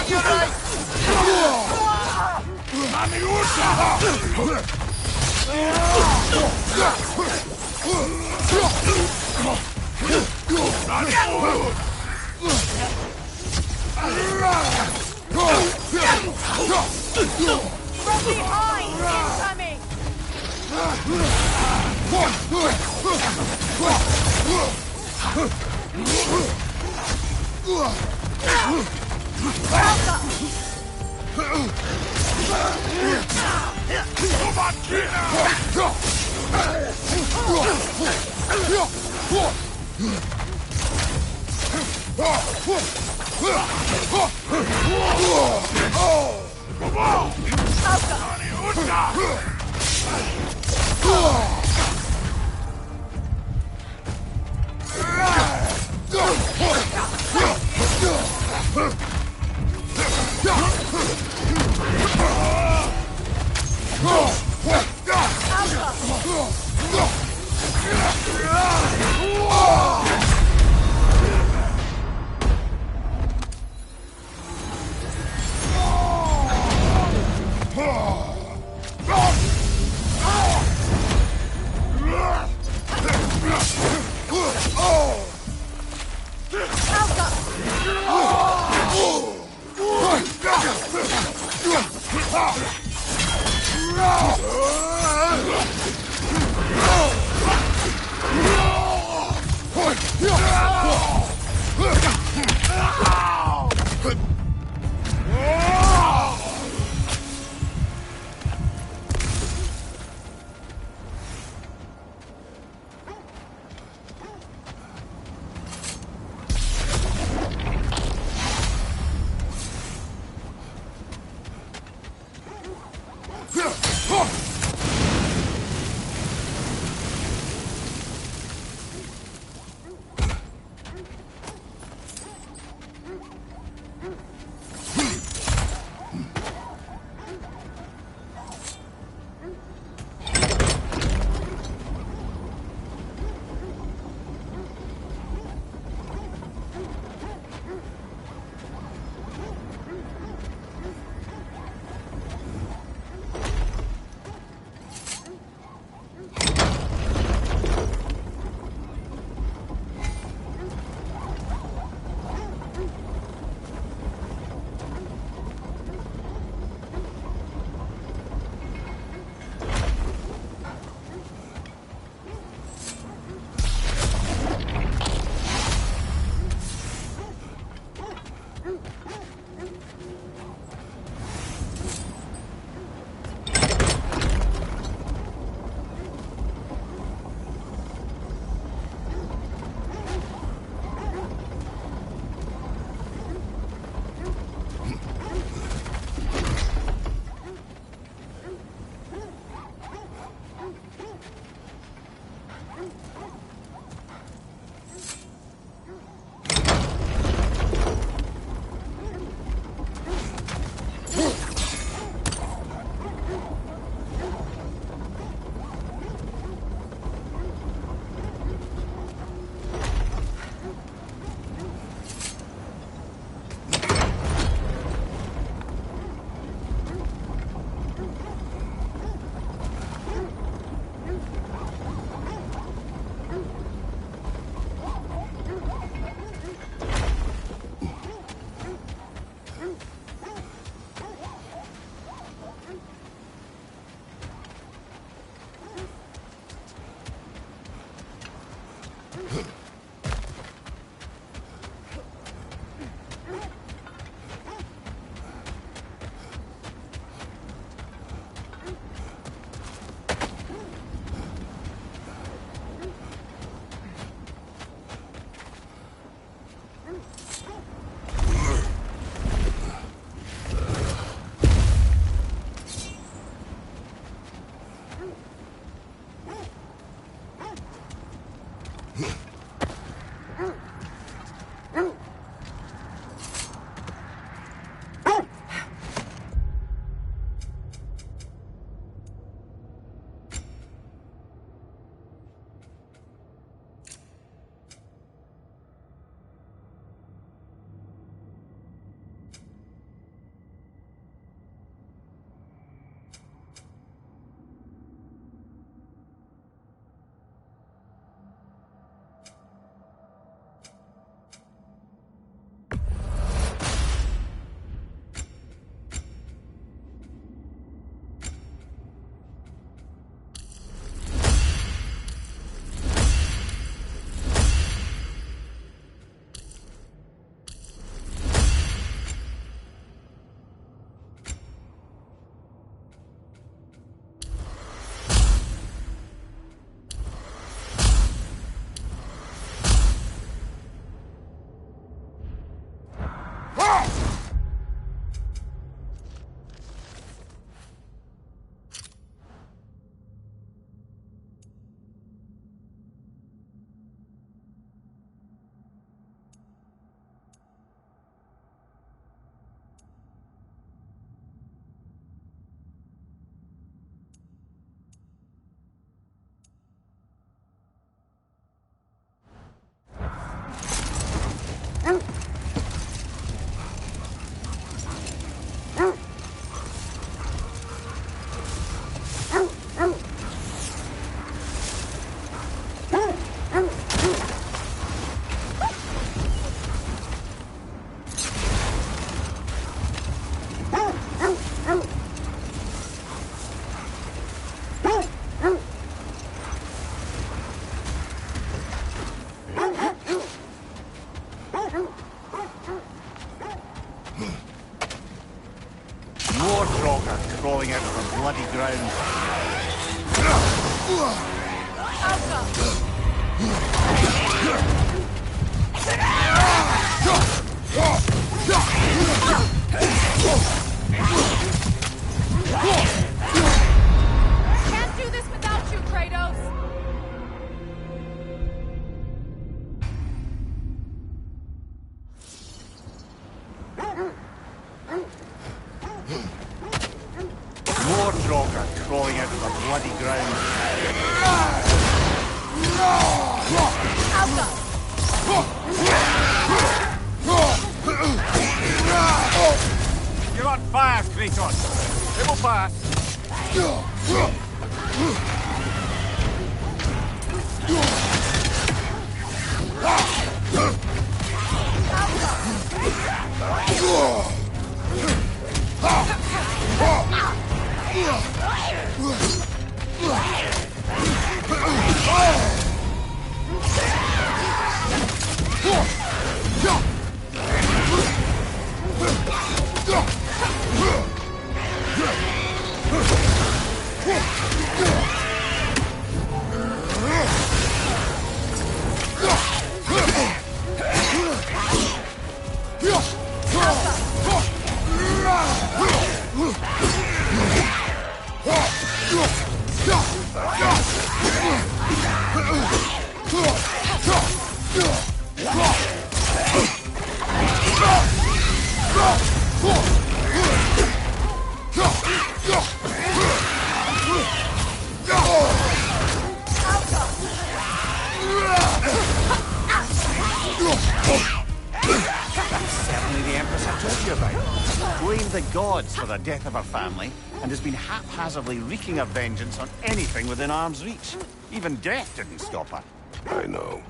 You're right! From behind! Incoming! More Draugr crawling out of the bloody ground. Can't do this without you, Kratos! More Draugr crawling out of the bloody ground. You're on fire, Kratos. It will pass. The gods for the death of her family, and has been haphazardly wreaking her vengeance on anything within arm's reach. Even death didn't stop her. I know.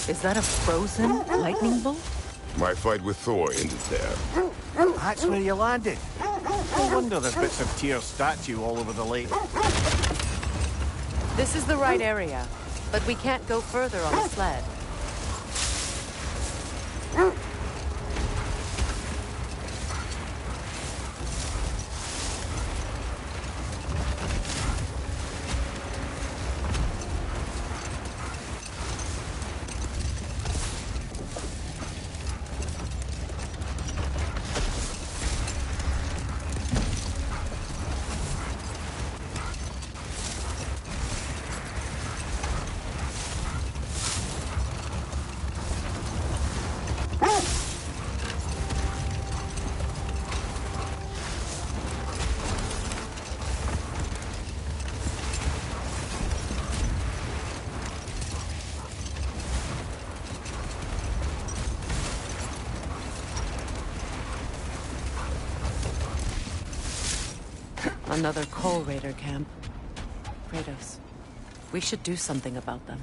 Is that a frozen lightning bolt? My fight with Thor ended there. That's where you landed. No wonder there's bits of Tyr's statue all over the lake. This is the right area, but we can't go further on the sled. Another Coal Raider camp. Kratos, we should do something about them.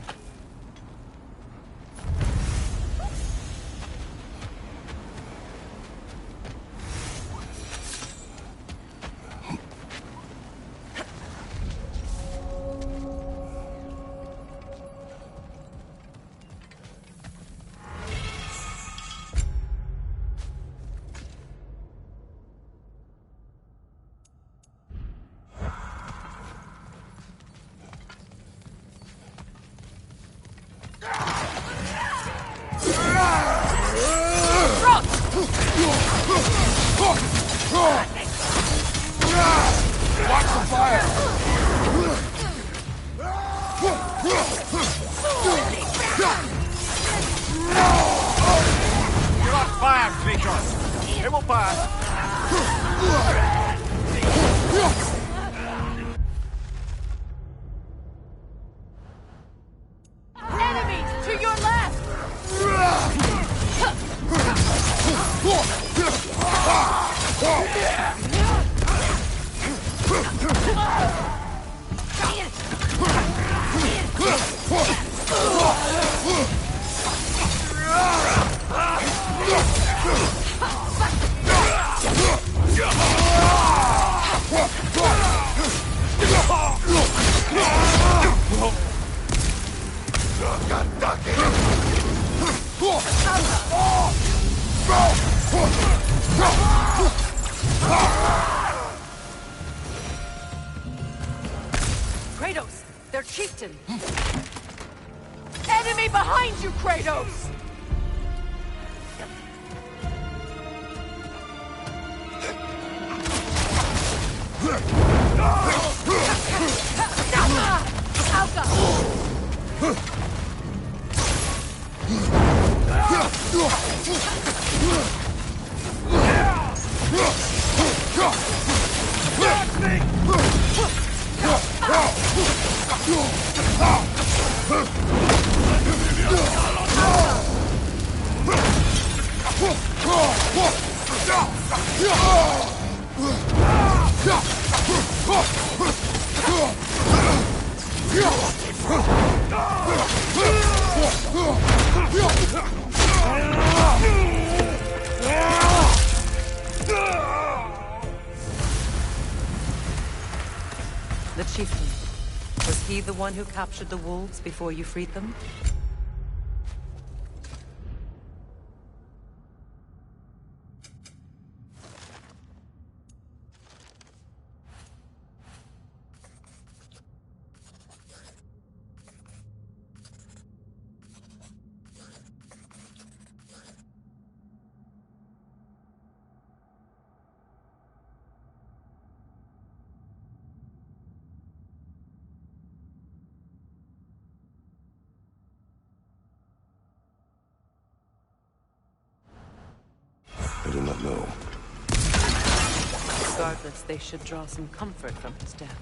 Watch the fire! You're on fire, Kratos! It will pass! Enemies to your left! Kratos, they're chieftain. Enemy behind you, Kratos! The chieftain. Was he the one who captured the wolves before you freed them? I do not know. Regardless, they should draw some comfort from his death.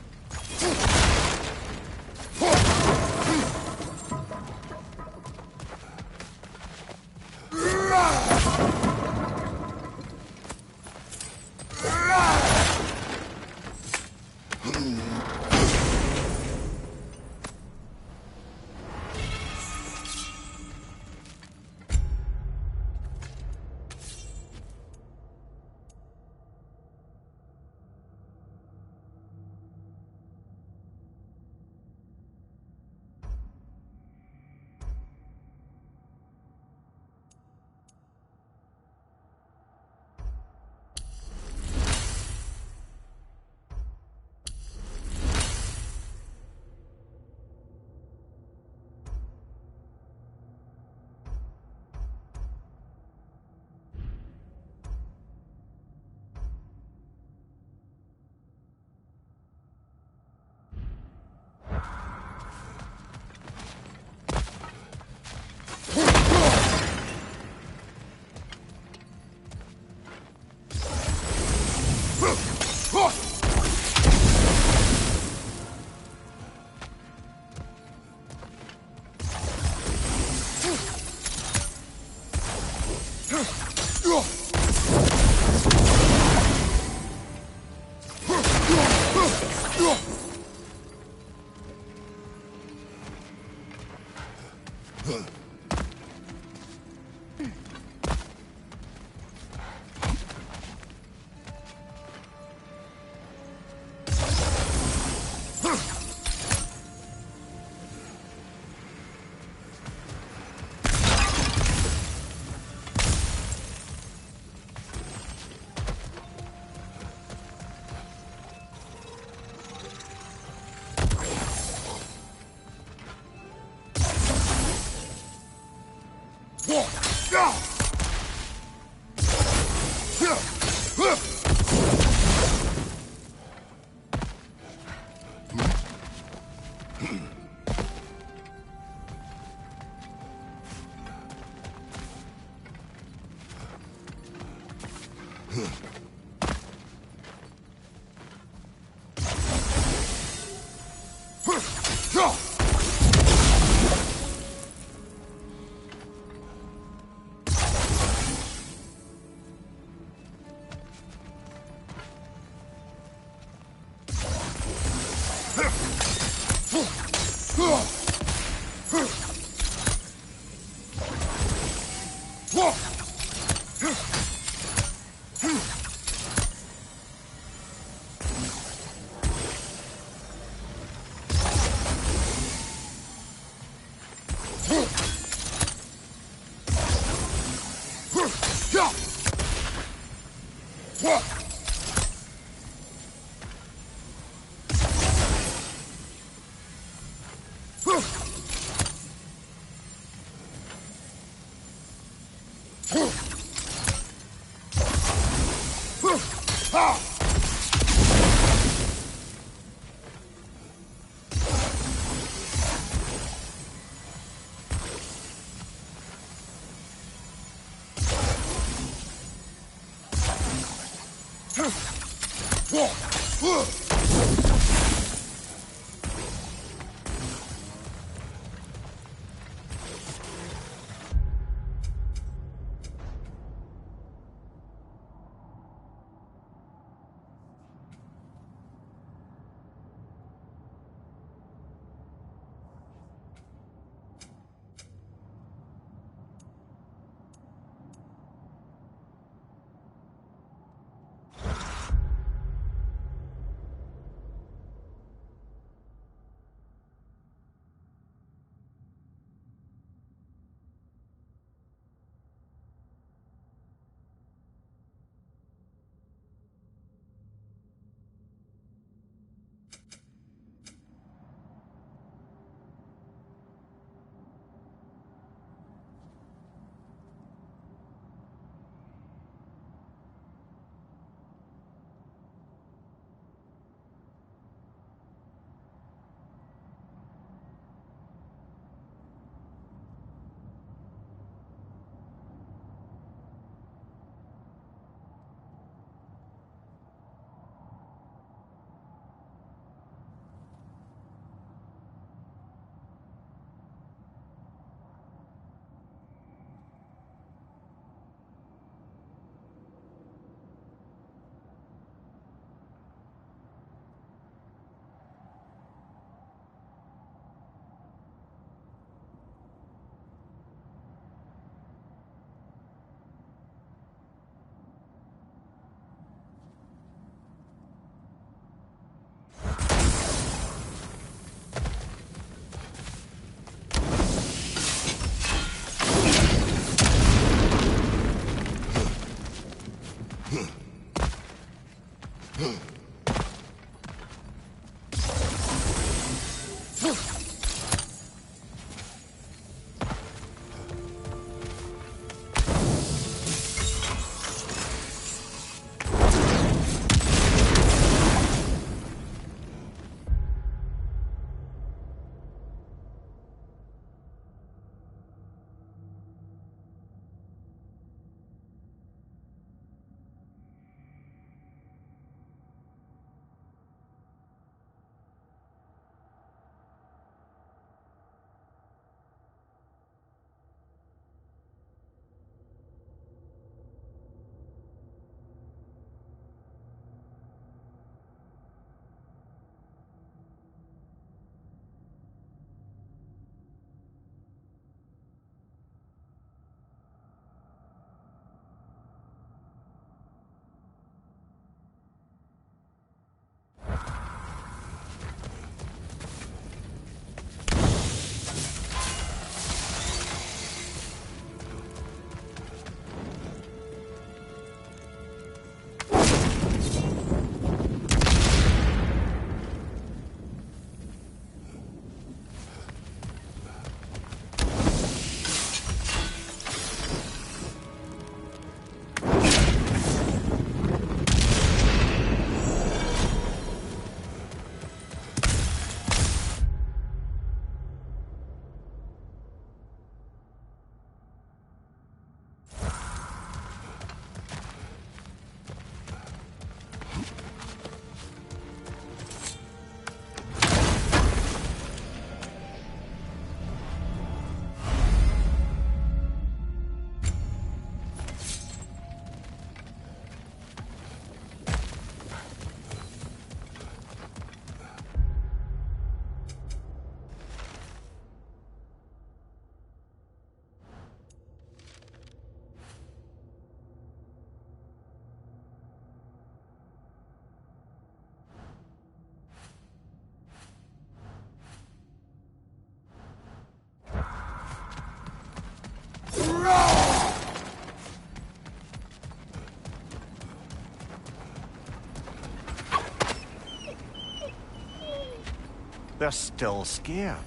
They're still scared.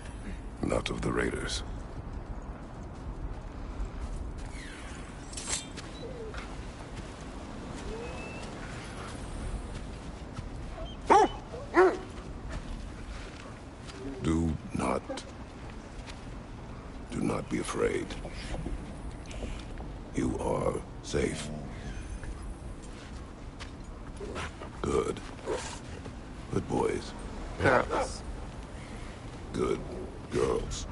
Not of the raiders. Do not be afraid. You are safe. Good. Good boys. Girls. Good girls.